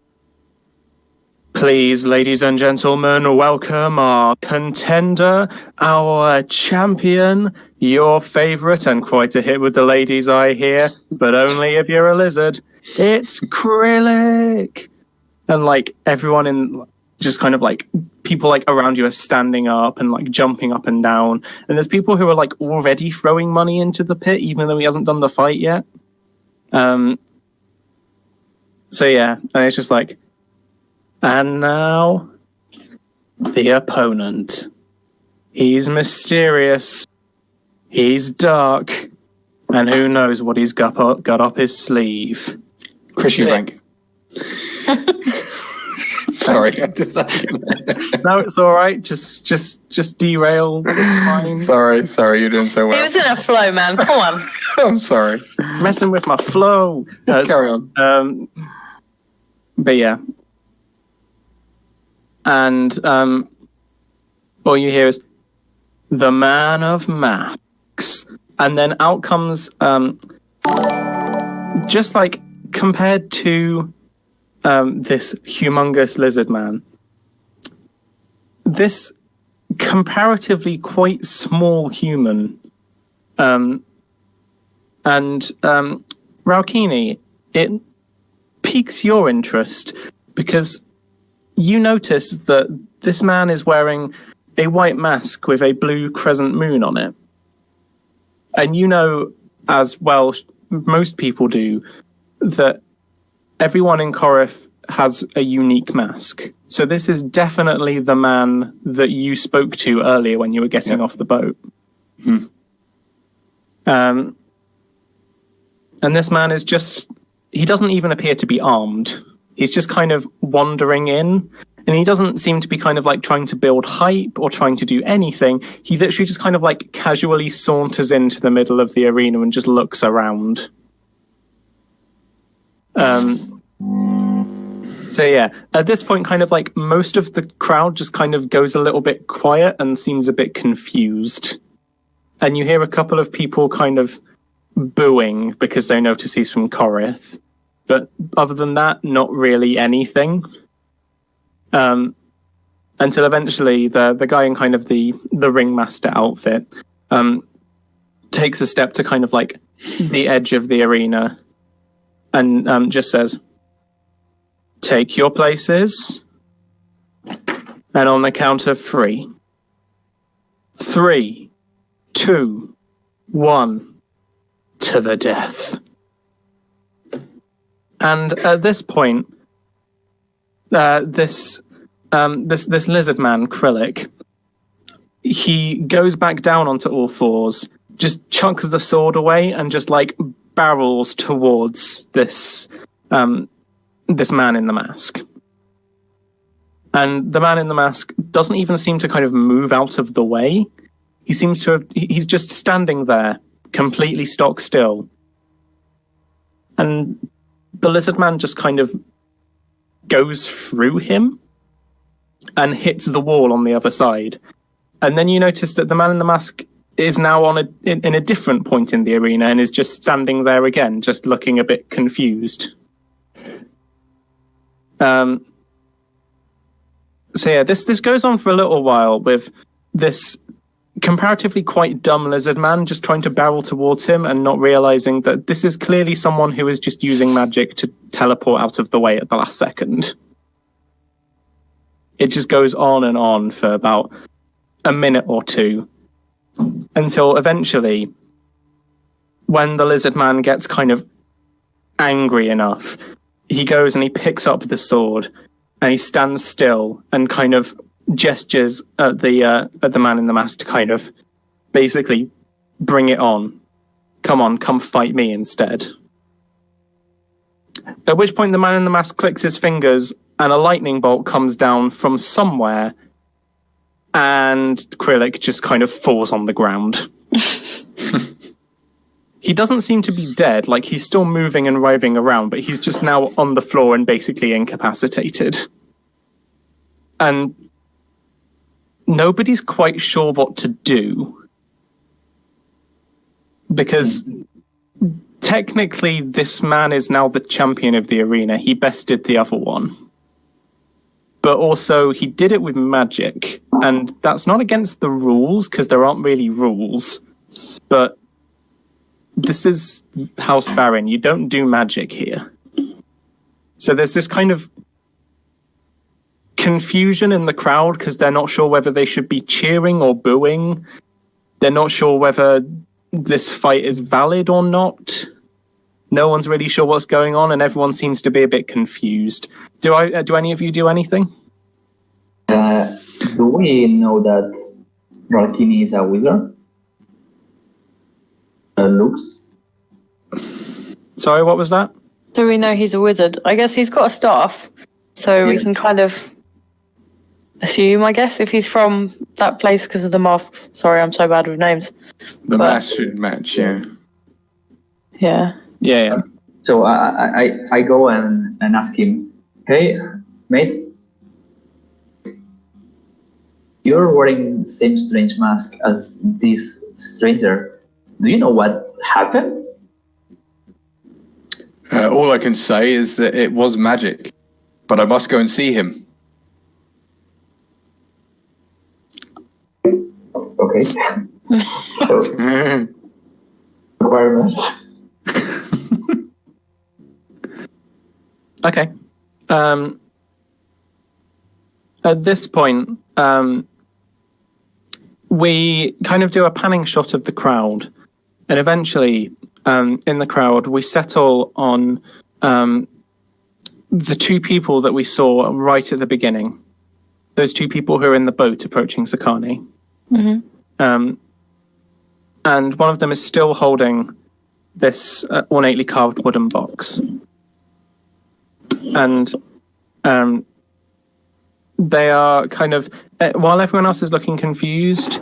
please, ladies and gentlemen, welcome our contender, our champion, your favorite, and quite a hit with the ladies, I hear, but only if you're a lizard. It's Krillic! And like everyone in just kind of like people like around you are standing up and like jumping up and down, and there's people who are like already throwing money into the pit even though he hasn't done the fight yet. So yeah, and it's just like, and now the opponent. He's mysterious, he's dark, and who knows what he's got up his sleeve. Chris Eubank. Sorry, I just no, it's all right. Just derail. It's fine. Sorry, you're doing so well. He was in a flow, man. Come on. I'm sorry. Messing with my flow. Carry on. But yeah, and all you hear is the man of masks, and then out comes just like compared to this humongous lizard man, this comparatively quite small human, and Raukini, it piques your interest because you notice that this man is wearing a white mask with a blue crescent moon on it. And you know, as well, most people do, that everyone in Korith has a unique mask. So this is definitely the man that you spoke to earlier when you were getting off the boat. Hmm. And this man is just, he doesn't even appear to be armed. He's just kind of wandering in, and he doesn't seem to be kind of like trying to build hype or trying to do anything. He literally just kind of like casually saunters into the middle of the arena and just looks around. So yeah, at this point, kind of like most of the crowd just kind of goes a little bit quiet and seems a bit confused. And you hear a couple of people kind of booing because they notice he's from Corith. But other than that, not really anything. Until eventually the guy in kind of the ringmaster outfit takes a step to kind of like the edge of the arena and just says, "Take your places." And on the count of 3. 3, 2, 1, to the death. And at this point, this lizard man, Krillic, he goes back down onto all fours, just chucks the sword away, and just like barrels towards this man in the mask. And the man in the mask doesn't even seem to kind of move out of the way. He seems to have, he's just standing there, completely stock still. And the lizard man just kind of goes through him and hits the wall on the other side. And then you notice that the man in the mask is now in a different point in the arena and is just standing there again, just looking a bit confused. So yeah, this goes on for a little while with this comparatively quite dumb lizard man just trying to barrel towards him and not realizing that this is clearly someone who is just using magic to teleport out of the way at the last second. It just goes on and on for about a minute or two until eventually, when the lizard man gets kind of angry enough, he goes and he picks up the sword and he stands still and kind of gestures at the man in the mask to kind of basically bring it on. Come fight me instead. At which point the man in the mask clicks his fingers and a lightning bolt comes down from somewhere and Krillic just kind of falls on the ground. He doesn't seem to be dead, like he's still moving and writhing around, but he's just now on the floor and basically incapacitated. And nobody's quite sure what to do. Because technically this man is now the champion of the arena. He bested the other one. But also he did it with magic. And that's not against the rules, because there aren't really rules. But this is House Farron. You don't do magic here. So there's this kind of confusion in the crowd because they're not sure whether they should be cheering or booing. They're not sure whether this fight is valid or not. No one's really sure what's going on, and everyone seems to be a bit confused. Do any of you do anything? Do we know that Ralkini is a wizard? Looks. Sorry, what was that? Do we know he's a wizard? I guess he's got a staff, so we can kind of assume, I guess, if he's from that place because of the masks. Sorry, I'm so bad with names. The mask should match, yeah. Yeah. Yeah. So I go and ask him, "Hey, mate, you're wearing the same strange mask as this stranger. Do you know what happened?" All I can say is that it was magic, but I must go and see him. Okay. So, requirements. Okay. At this point, we kind of do a panning shot of the crowd, and eventually, in the crowd, we settle on the two people that we saw right at the beginning. Those two people who are in the boat approaching Sakani. Mm-hmm. And one of them is still holding this ornately carved wooden box. And they are kind of, while everyone else is looking confused,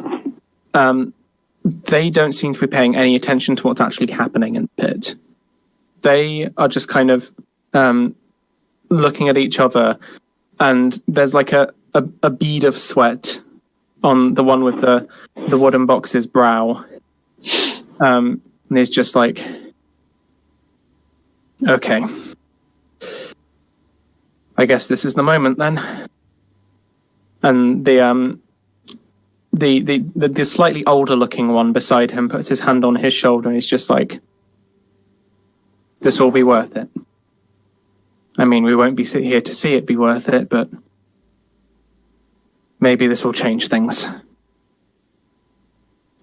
they don't seem to be paying any attention to what's actually happening in the pit. They are just kind of looking at each other, and there's like a bead of sweat on the one with the wooden box's brow. And he's just like, okay, I guess this is the moment then. And the slightly older looking one beside him puts his hand on his shoulder and he's just like, this will be worth it. I mean, we won't be here to see it be worth it, but maybe this will change things.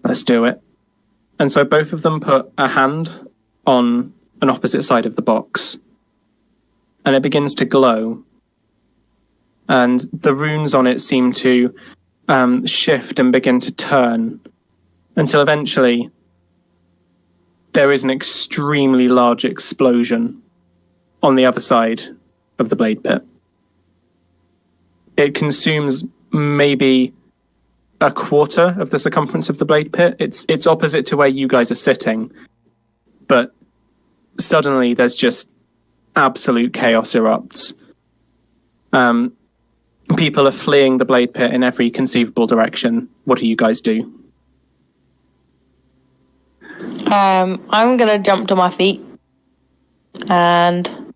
Let's do it. And so both of them put a hand on an opposite side of the box, and it begins to glow. And the runes on it seem to shift and begin to turn until eventually there is an extremely large explosion on the other side of the blade pit. It consumes maybe a quarter of the circumference of the blade pit. It's opposite to where you guys are sitting, but suddenly there's just absolute chaos erupts. People are fleeing the blade pit in every conceivable direction. What do you guys do? I'm gonna jump to my feet and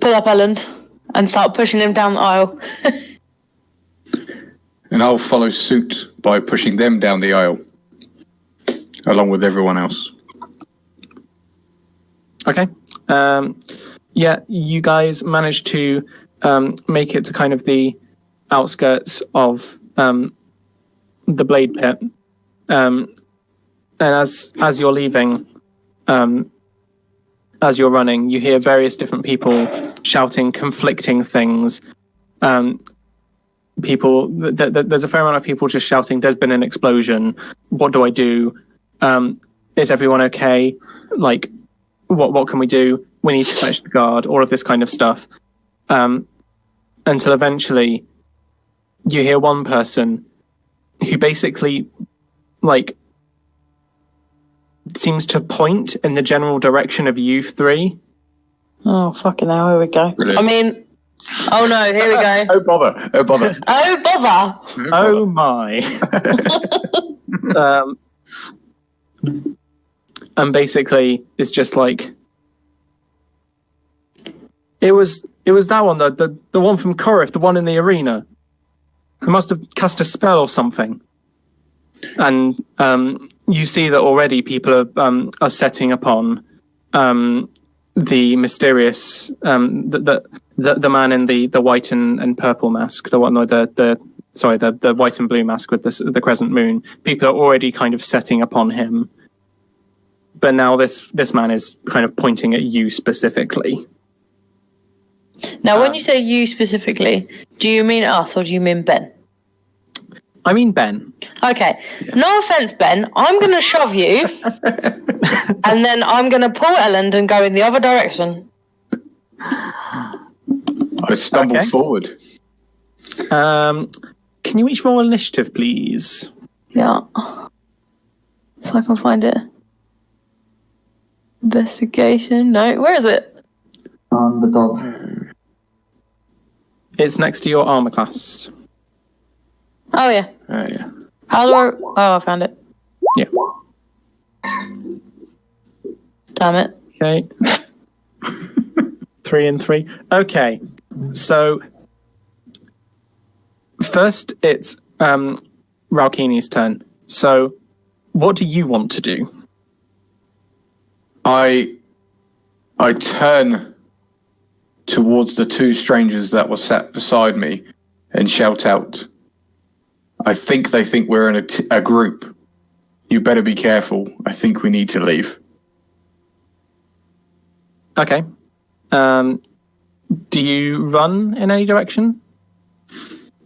pull up Elland and start pushing him down the aisle. And I'll follow suit by pushing them down the aisle, along with everyone else. Okay. Yeah, you guys managed to make it to kind of the outskirts of the blade pit. And as you're leaving, as you're running, you hear various different people shouting conflicting things. There's a fair amount of people just shouting, there's been an explosion. What do I do? Is everyone okay? Like, what can we do? We need to fetch the guard, all of this kind of stuff. Until eventually you hear one person who basically, like, seems to point in the general direction of you three. Oh, fucking hell, here we go. Brilliant. I mean, oh no, here we go. Oh bother! Oh bother! Oh bother! Oh my. And basically it's just like, it was that one, the one from Korith, the one in the arena. He must have cast a spell or something. And you see that already people are setting upon the mysterious the man in the white and purple mask, the white and blue mask with the crescent moon. People are already kind of setting upon him, but now this man is kind of pointing at you specifically. Now, when you say you specifically, do you mean us or do you mean Ben? I mean Ben. Okay. No offense, Ben. I'm going to shove you, and then I'm going to pull Elland and go in the other direction. I stumble forward. Can you each roll initiative, please? Yeah. If I can find it. Investigation. No, where is it? On the top. It's next to your armor class. Oh, yeah. Yeah. How do I... Oh, I found it. Yeah. Damn it. Okay. 3 and 3. Okay. So first it's Ralkini's turn. So what do you want to do? I turn towards the two strangers that were sat beside me and shout out, I think they think we're in a group. You better be careful. I think we need to leave. Okay. Do you run in any direction?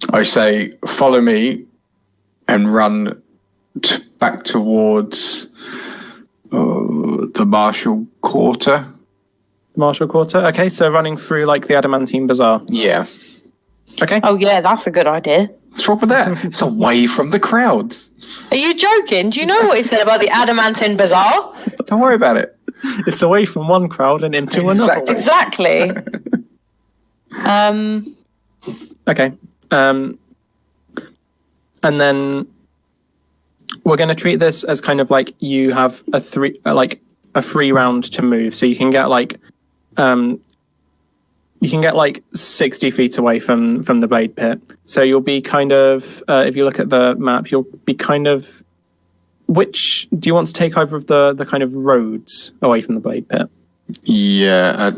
I say, follow me and run back towards the Marshall Quarter. Marshall Quarter? Okay, so running through like the Adamantine Bazaar. Yeah. Okay. Oh, yeah, that's a good idea. What's wrong with that? It's away from the crowds. Are you joking? Do you know what he said about the Adamantine Bazaar? Don't worry about it. It's away from one crowd and into another. Exactly. Okay. And then we're going to treat this as kind of like you have a free round to move, so you can get like 60 feet away from the blade pit. So you'll be kind of, if you look at the map, you'll be kind of. Which do you want to take over of the kind of roads away from the blade pit? Yeah.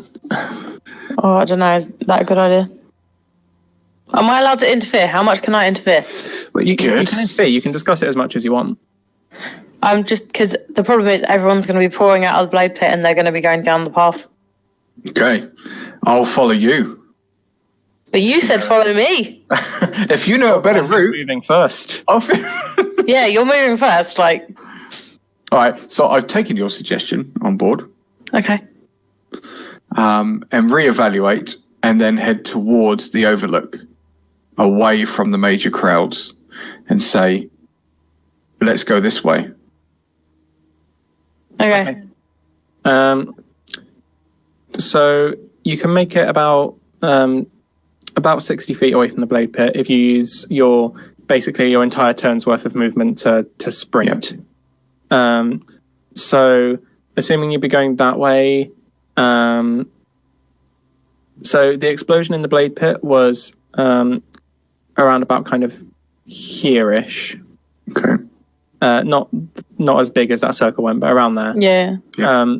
Oh, I don't know. Is that a good idea? Am I allowed to interfere? How much can I interfere? Well, you You could. can interfere. You can discuss it as much as you want. I'm just because the problem is everyone's going to be pouring out of the blade pit and they're going to be going down the path. Okay. I'll follow you. But you said follow me. If you know a better route, Moving first. I'll. Yeah, you're moving first. Like, All right. So I've taken your suggestion on board. okay. And reevaluate, and then head towards the overlook, away from the major crowds, and say, "Let's go this way." Okay. So you can make it about 60 feet away from the blade pit if you use your entire turn's worth of movement to sprint. Yeah. So assuming you'd be going that way, so the explosion in the blade pit was around about kind of here-ish. Okay. Not as big as that circle went, but around there. Yeah. Yeah.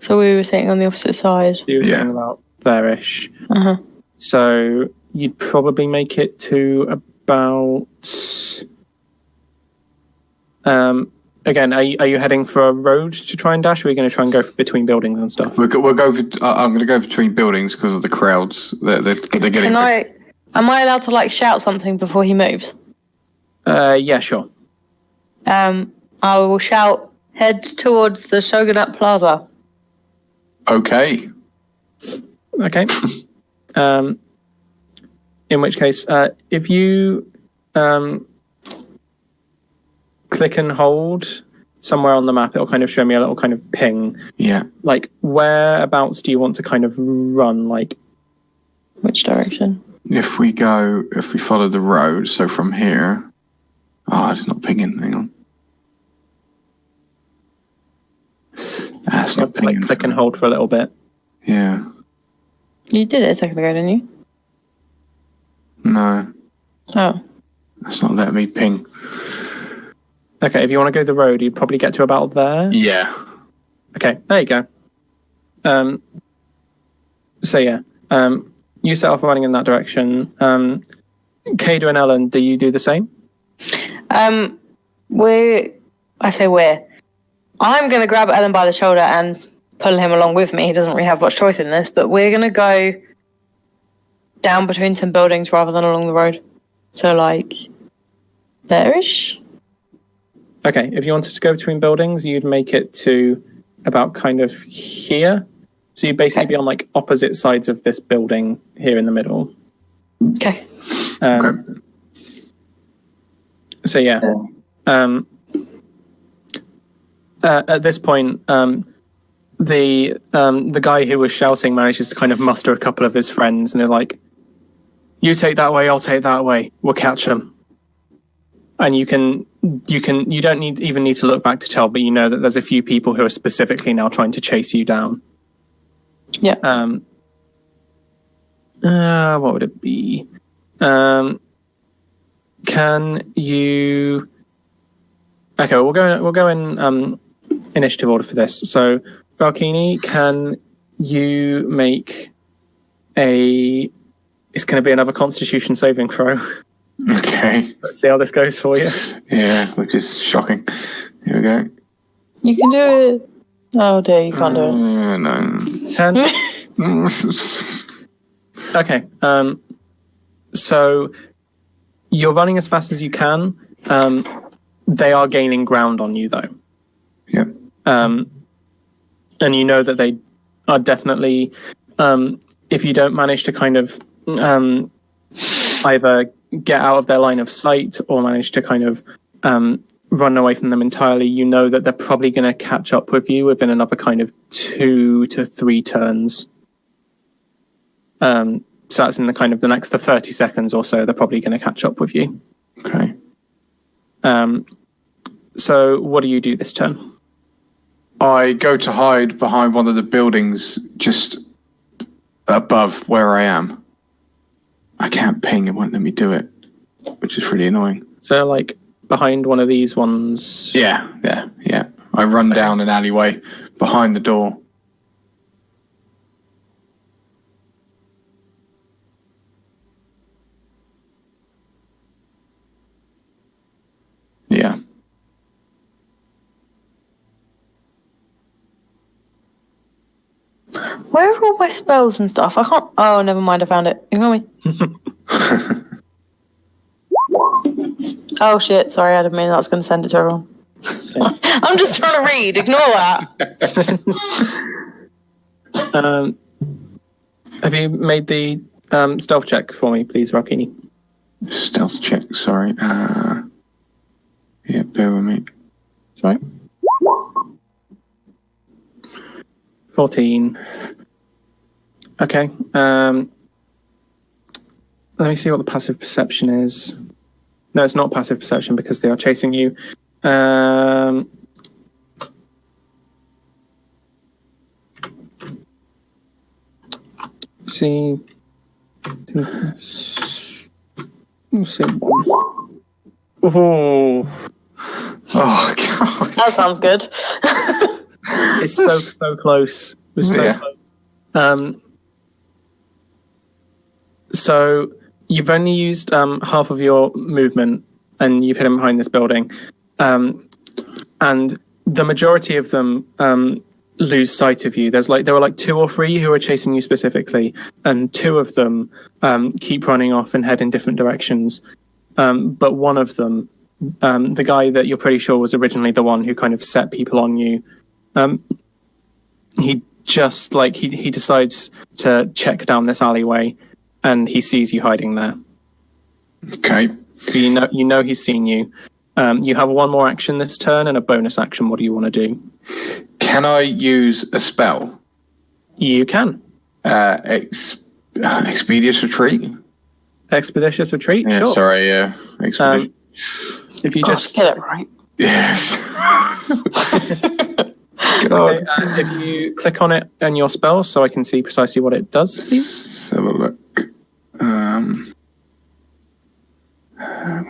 So we were sitting on the opposite side. You were saying about there-ish. Uh-huh. So you'd probably make it to about. Again, are you heading for a road to try and dash, or are you going to try and go between buildings and stuff? We'll go. I'm going to go between buildings because of the crowds. They're getting. Am I allowed to like shout something before he moves? Yeah, sure. I will shout, head towards the Shogunate Plaza. Okay. Okay. In which case, if you click and hold somewhere on the map, it'll kind of show me a little kind of ping. Yeah. Like, whereabouts do you want to kind of run? Like, Which direction? If we follow the road, so from here. Oh, it's not pinging. Hang on. It's not pinging. like click and hold for a little bit. Yeah. You did it a second ago, didn't you? No, Oh. that's not letting me ping. Okay, if you want to go the road, you'd probably get to about there. Yeah. Okay, there you go. So yeah, you set off running in that direction. Kado and Ellen, do you do the same? I'm going to grab Ellen by the shoulder and pull him along with me. He doesn't really have much choice in this, but we're going to go down between some buildings rather than along the road. So, like, there-ish? Okay, if you wanted to go between buildings, you'd make it to about kind of here. So you'd basically be on, like, opposite sides of this building here in the middle. Okay. Okay. So, yeah. At this point, the guy who was shouting manages to kind of muster a couple of his friends, and they're like, "You take that way, I'll take that way. We'll catch him." And you don't even need to look back to tell, but you know that there's a few people who are specifically now trying to chase you down. Yeah. What would it be? Can you? Okay, we'll go in initiative order for this. So, Valkini, can you make a? It's going to be another Constitution saving throw. Okay. Let's see how this goes for you. Yeah, which is shocking. Here we go. You can do it. Oh dear, you can't do it. No. 10. Okay. So you're running as fast as you can. They are gaining ground on you, though. Yep. And you know that they are definitely, if you don't manage to kind of either get out of their line of sight or manage to kind of run away from them entirely, you know that they're probably going to catch up with you within another kind of 2 to 3 turns. So that's in the kind of the next 30 seconds or so. They're probably going to catch up with you. Okay. So what do you do this turn? I go to hide behind one of the buildings just above where I am. I can't ping, it won't let me do it, which is really annoying. So like behind one of these ones. Yeah. I run down an alleyway behind the door. Yeah. Where are all my spells and stuff? I can't. Oh, never mind. I found it. Ignore me. Oh shit! Sorry, I didn't mean that. I was going to send it to everyone. I'm just trying to read. Ignore that. Have you made the stealth check for me, please, Rakini? Stealth check, sorry. Yeah, bear with me. Sorry. 14. Okay. Let me see what the passive perception is. No, it's not passive perception because they are chasing you. See. We'll say 1. Oh, God. That sounds good. it's so close. It was so close. So you've only used half of your movement, and you've hit him behind this building, and the majority of them lose sight of you. There were like 2 or 3 who are chasing you specifically, and 2 of them keep running off and head in different directions. But one of them, the guy that you're pretty sure was originally the one who kind of set people on you, he just he decides to check down this alleyway, and he sees you hiding there. Okay. You know he's seen you. You have 1 more action this turn and a bonus action. What do you want to do? Can I use a spell? You can. Expeditious retreat? Expeditious retreat? Yeah, sure. sorry, expeditious. If you Just get it right. Yes. God. Okay, if you click on it and your spell so I can see precisely what it does, please. Let's have a look.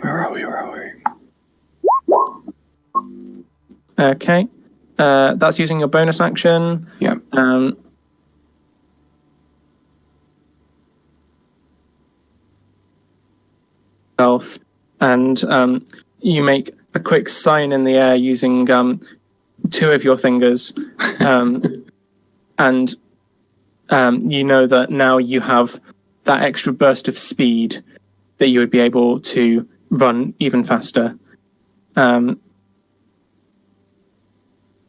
Where are we? Okay. That's using your bonus action. Yeah. And you make a quick sign in the air using 2 of your fingers, and you know that now you have that extra burst of speed that you would be able to run even faster.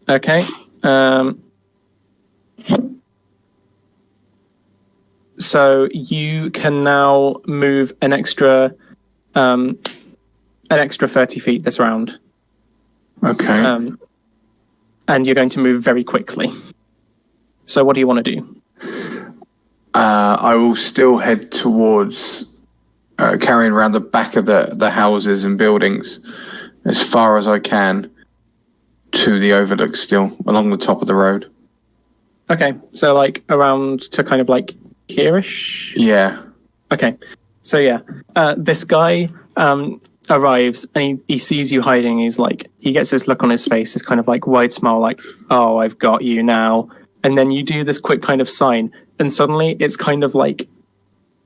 Okay. So you can now move an extra 30 feet this round. Okay. And you're going to move very quickly. So what do you want to do? I will still head towards carrying around the back of the houses and buildings as far as I can to the overlook still, along the top of the road. Okay, so like around to kind of like here-ish? Yeah. Okay, so yeah, this guy arrives and he sees you hiding. He gets this look on his face, this kind of like wide smile, like, oh, I've got you now. And then you do this quick kind of sign, and suddenly it's kind of like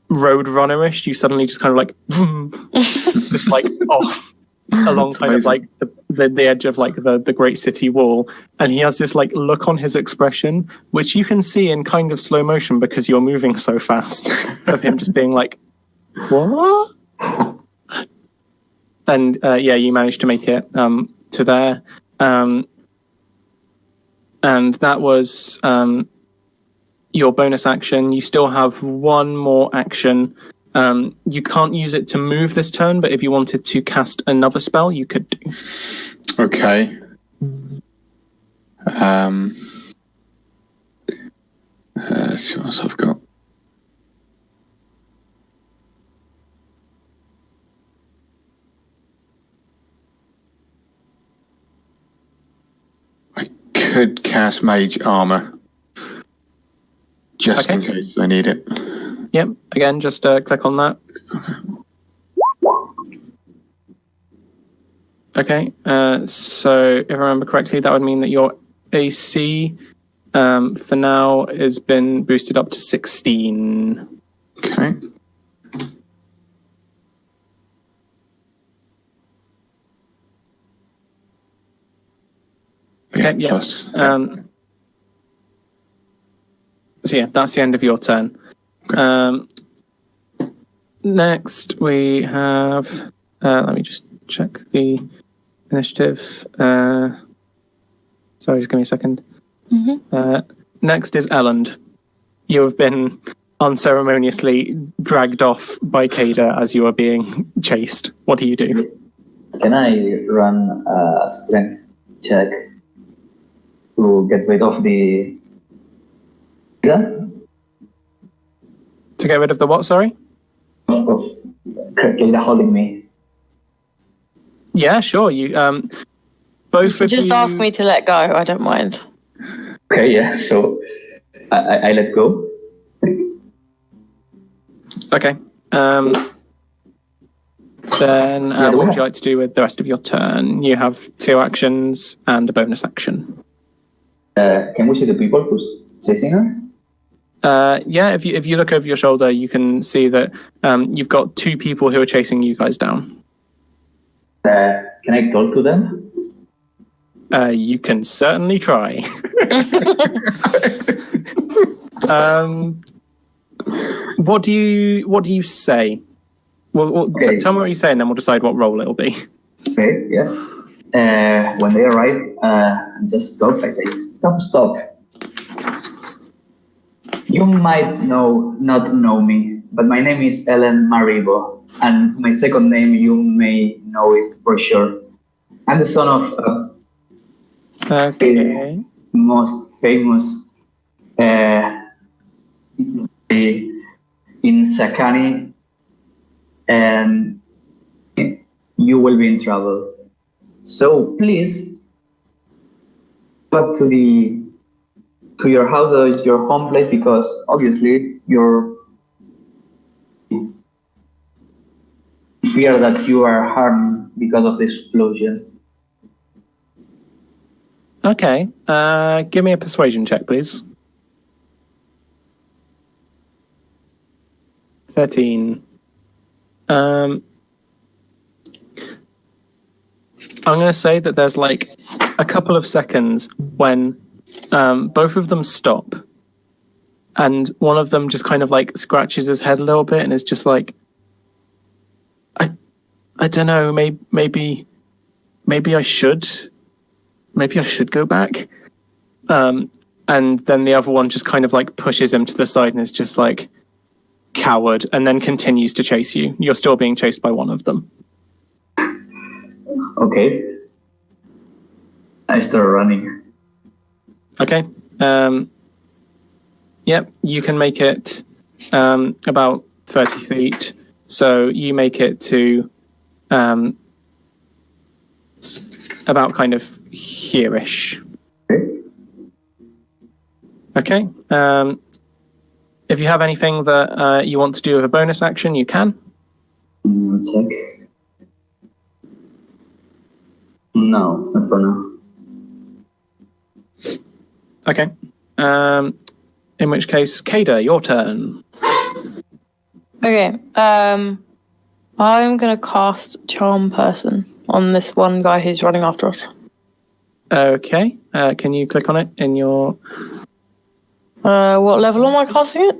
Roadrunner-ish. You suddenly just kind of like, vroom, just like off along That's kind amazing. of like the edge of like the great city wall. And he has this like look on his expression, which you can see in kind of slow motion because you're moving so fast, of him just being like, what? And yeah, you managed to make it to there. And that was your bonus action. You still have 1 more action. You can't use it to move this turn, but if you wanted to cast another spell, you could do. Okay. Let's see what else I've got. could cast Mage Armor. Just in case I need it. Yep. Again, just click on that. Okay. So if I remember correctly, that would mean that your AC for now has been boosted up to 16. Okay. Okay. Yeah. Plus, So yeah, that's the end of your turn. Okay. Next we have. Let me just check the initiative. Sorry, just give me a second. Next is Elland. You have been unceremoniously dragged off by Kada as you are being chased. What do you do? Can I run a strength check to get rid of the... To get rid of the what, sorry? Of Keita holding me. Yeah, sure. You both of Just you ask me to let go. I don't mind. Okay, yeah, so I let go. Okay. Then what would you like to do with the rest of your turn? You have 2 actions and a bonus action. Can we see the people who's chasing us? Yeah, if you look over your shoulder, you can see that you've got 2 people who are chasing you guys down. Can I talk to them? You can certainly try. What do you say? Well, Okay. tell me what you say, and then we'll decide what role it'll be. Okay, yeah. When they arrive, just stop. I say, stop. You might not know me, but my name is Ellen Maribo, and my second name you may know it for sure. I'm the son of Okay. most famous in Sakani, and you will be in trouble. So please, back to your house or your home place, because obviously you're fear that you are harmed because of the explosion. Okay. Give me a persuasion check, please. 13. I'm going to say that there's like a couple of seconds when both of them stop, and one of them just kind of like scratches his head a little bit and is just like, I don't know, maybe I should go back. And then the other one just kind of like pushes him to the side and is just like, coward, and then continues to chase you. You're still being chased by one of them. Okay. I start running. Okay. Yep, you can make it about 30 feet. So you make it to about kind of here-ish. Okay. If you have anything that you want to do with a bonus action, you can. Check. No, not for now. Okay. In which case, Kada, your turn. Okay. I'm gonna cast Charm Person on this one guy who's running after us. Okay. Can you click on it in your... What level am I casting it?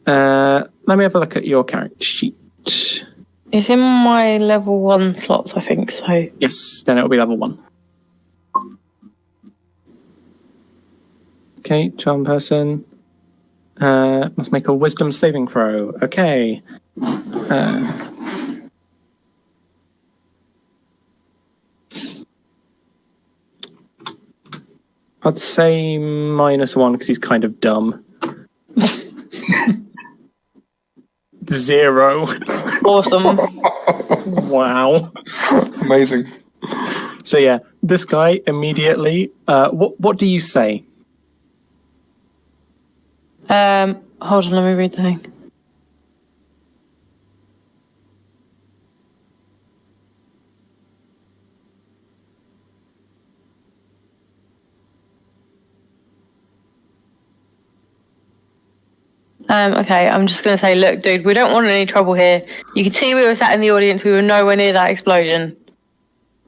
Let me have a look at your character sheet. It's in my level 1 slots, I think, so... Yes, then it'll be level 1. Okay, Charm Person. Must make a Wisdom saving throw. Okay. I'd say -1 because he's kind of dumb. 0. Awesome. Wow. Amazing. So yeah, this guy immediately. What do you say? Hold on, let me read the thing. Okay, I'm just going to say, look, dude, we don't want any trouble here. You can see we were sat in the audience. We were nowhere near that explosion.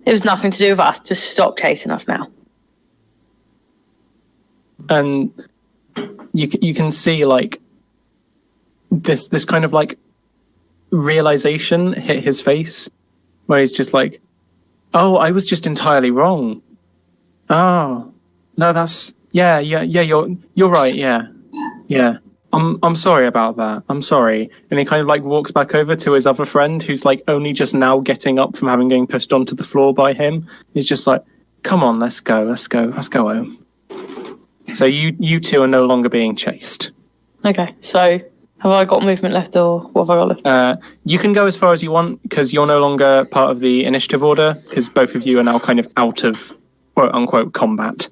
It was nothing to do with us. Just stop chasing us now. And you can see like this kind of like realization hit his face, where he's just like, "Oh, I was just entirely wrong. Oh, no, that's yeah. You're right. Yeah. I'm sorry about that. I'm sorry." And he kind of like walks back over to his other friend, who's like only just now getting up from having been pushed onto the floor by him. He's just like, "Come on, let's go home." So you two are no longer being chased. Okay, so have I got movement left, or what have I got left? You can go as far as you want because you're no longer part of the initiative order, because both of you are now kind of out of quote unquote combat.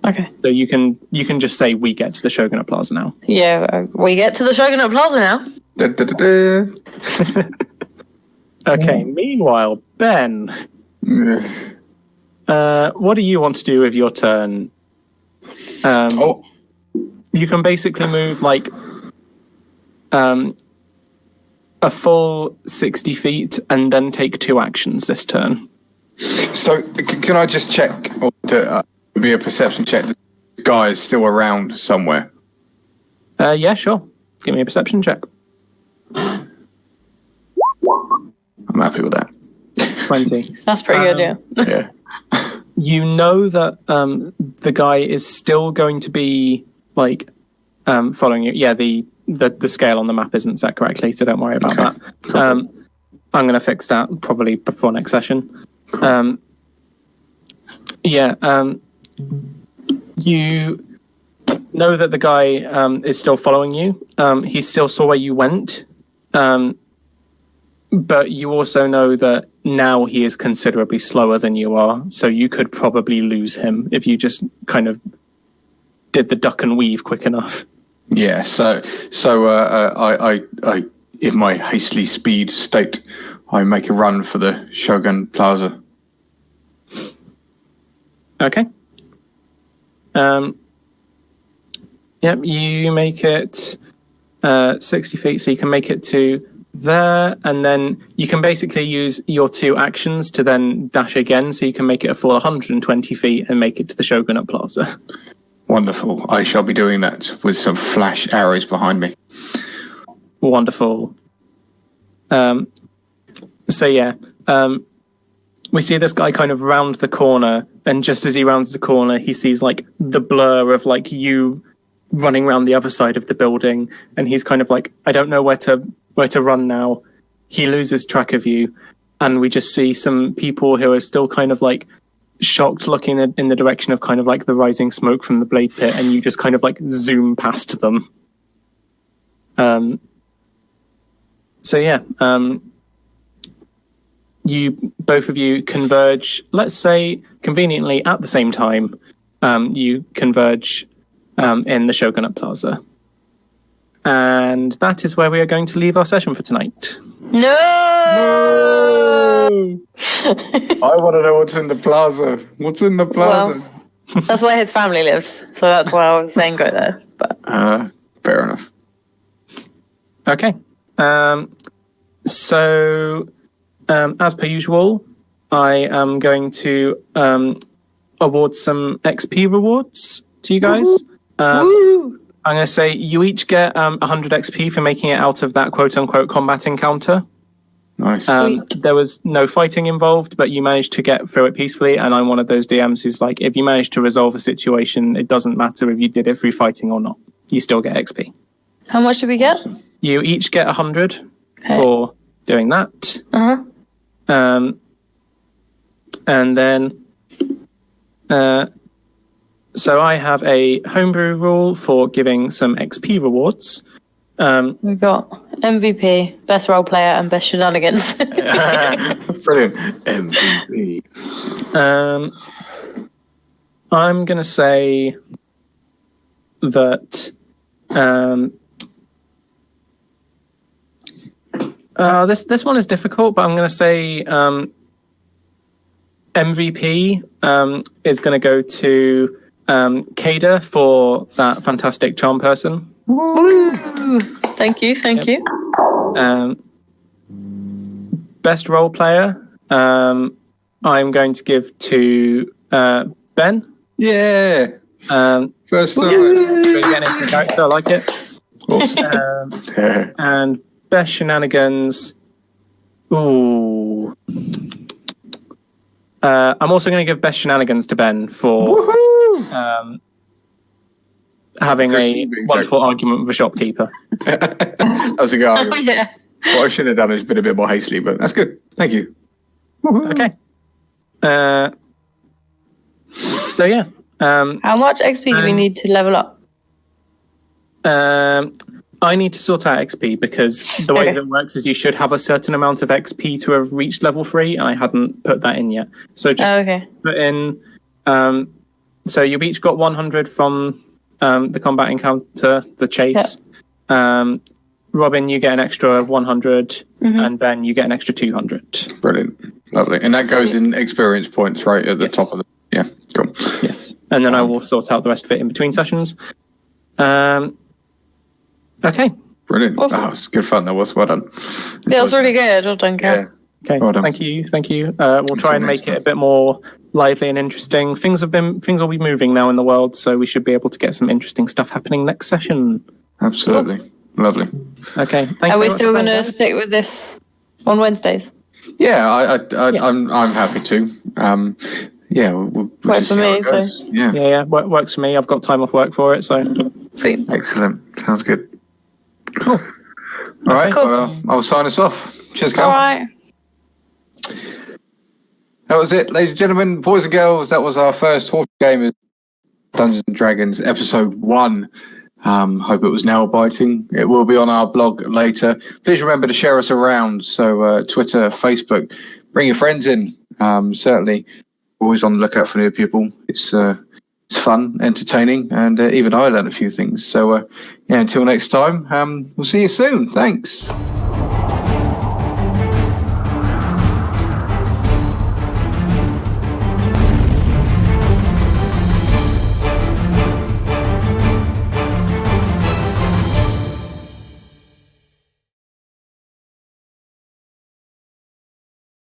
Okay. So you can just say we get to the Shogunate Plaza now. Yeah, we get to the Shogunate Plaza now. Da, da, da, da. Okay. Meanwhile, Ben, Yeah. what do you want to do with your turn? You can basically move like a full 60 feet and then take 2 actions this turn. So can I just check, or be a perception check, that this guy is still around somewhere? Yeah, sure. Give me a perception check. I'm happy with that. 20. That's pretty good, yeah. Yeah. You know that the guy is still going to be like following you. Yeah, the scale on the map isn't set correctly, so don't worry about that. I'm going to fix that probably before next session. You know that the guy is still following you. He still saw where you went. But you also know that now he is considerably slower than you are, so you could probably lose him if you just kind of did the duck and weave quick enough. Yeah. So I in my hastily speed state, I make a run for the Shogun Plaza. Okay. Yep, you make it 60 feet, so you can make it to there, and then you can basically use your 2 actions to then dash again, so you can make it a full 120 feet and make it to the Shogunate Plaza. Wonderful. I shall be doing that with some flash arrows behind me. Wonderful. We see this guy kind of round the corner, and just as he rounds the corner, he sees like the blur of like you running around the other side of the building, and he's kind of like, I don't know where to run now. He loses track of you, and we just see some people who are still kind of like shocked, looking in the direction of kind of like the rising smoke from the blade pit, and you just kind of like zoom past them. You both of you converge, let's say conveniently at the same time. You converge in the Shogunate Plaza. And that is where we are going to leave our session for tonight. No! I want to know what's in the plaza. What's in the plaza? Well, that's where his family lives, so that's why I was saying go there. But fair enough. Okay. As per usual, I am going to award some XP rewards to you guys. Woo! I'm going to say you each get 100 XP for making it out of that quote-unquote combat encounter. Nice. There was no fighting involved, but you managed to get through it peacefully, and I'm one of those DMs who's like, if you manage to resolve a situation, it doesn't matter if you did it through fighting or not. You still get XP. How much did we get? You each get 100 for doing that. Uh-huh. And then... So I have a homebrew rule for giving some XP rewards. We've got MVP, best role player, and best shenanigans. Brilliant. MVP. I'm going to say that this one is difficult, but I'm going to say MVP is going to go to Kada for that fantastic charm person. Woo! Thank you. Best role player, I'm going to give to Ben. Yeah. First time. Really getting into the character, I like it. Awesome. And best shenanigans. Ooh. I'm also going to give best shenanigans to Ben for having a wonderful argument with a shopkeeper. That was a good argument. Oh, yeah. What I should have done is been a bit more hastily, but that's good. Thank you. Okay. So yeah. How much XP do we need to level up? I need to sort out XP because the way that it works is you should have a certain amount of XP to have reached level 3, and I hadn't put that in yet. So just put in. So you've each got 100 from the combat encounter, the chase. Yep. Robin, you get an extra 100, and Ben, you get an extra 200. Brilliant, lovely, and that goes in experience points, right at the top of the. Yeah, cool. Yes, and then I will sort out the rest of it in between sessions. Okay. Brilliant. Awesome. Oh, it's good fun. That was well done. Yeah, it was really good. Well done, Kat. Yeah. Okay. Well done. Thank you. We'll try and make it a bit more lively and interesting. Things will be moving now in the world, so we should be able to get some interesting stuff happening next session. Absolutely. Cool. Lovely. Okay. Are we still going to stick with this on Wednesdays? Yeah, I'm happy to. Yeah, we'll works for me. So yeah, works for me. I've got time off work for it, so sweet. Excellent. Sounds good. Cool. All right. Cool. Well, I'll sign us off. Cheers, Carl. All right. That was it, ladies and gentlemen, boys and girls. That was our first Horse Gamers Dungeons and Dragons episode 1. Hope it was nail biting. It will be on our blog later. Please remember to share us around. So Twitter, Facebook, bring your friends in. Certainly, always on the lookout for new people. It's fun, entertaining, and even I learned a few things. So yeah, until next time, we'll see you soon. Thanks.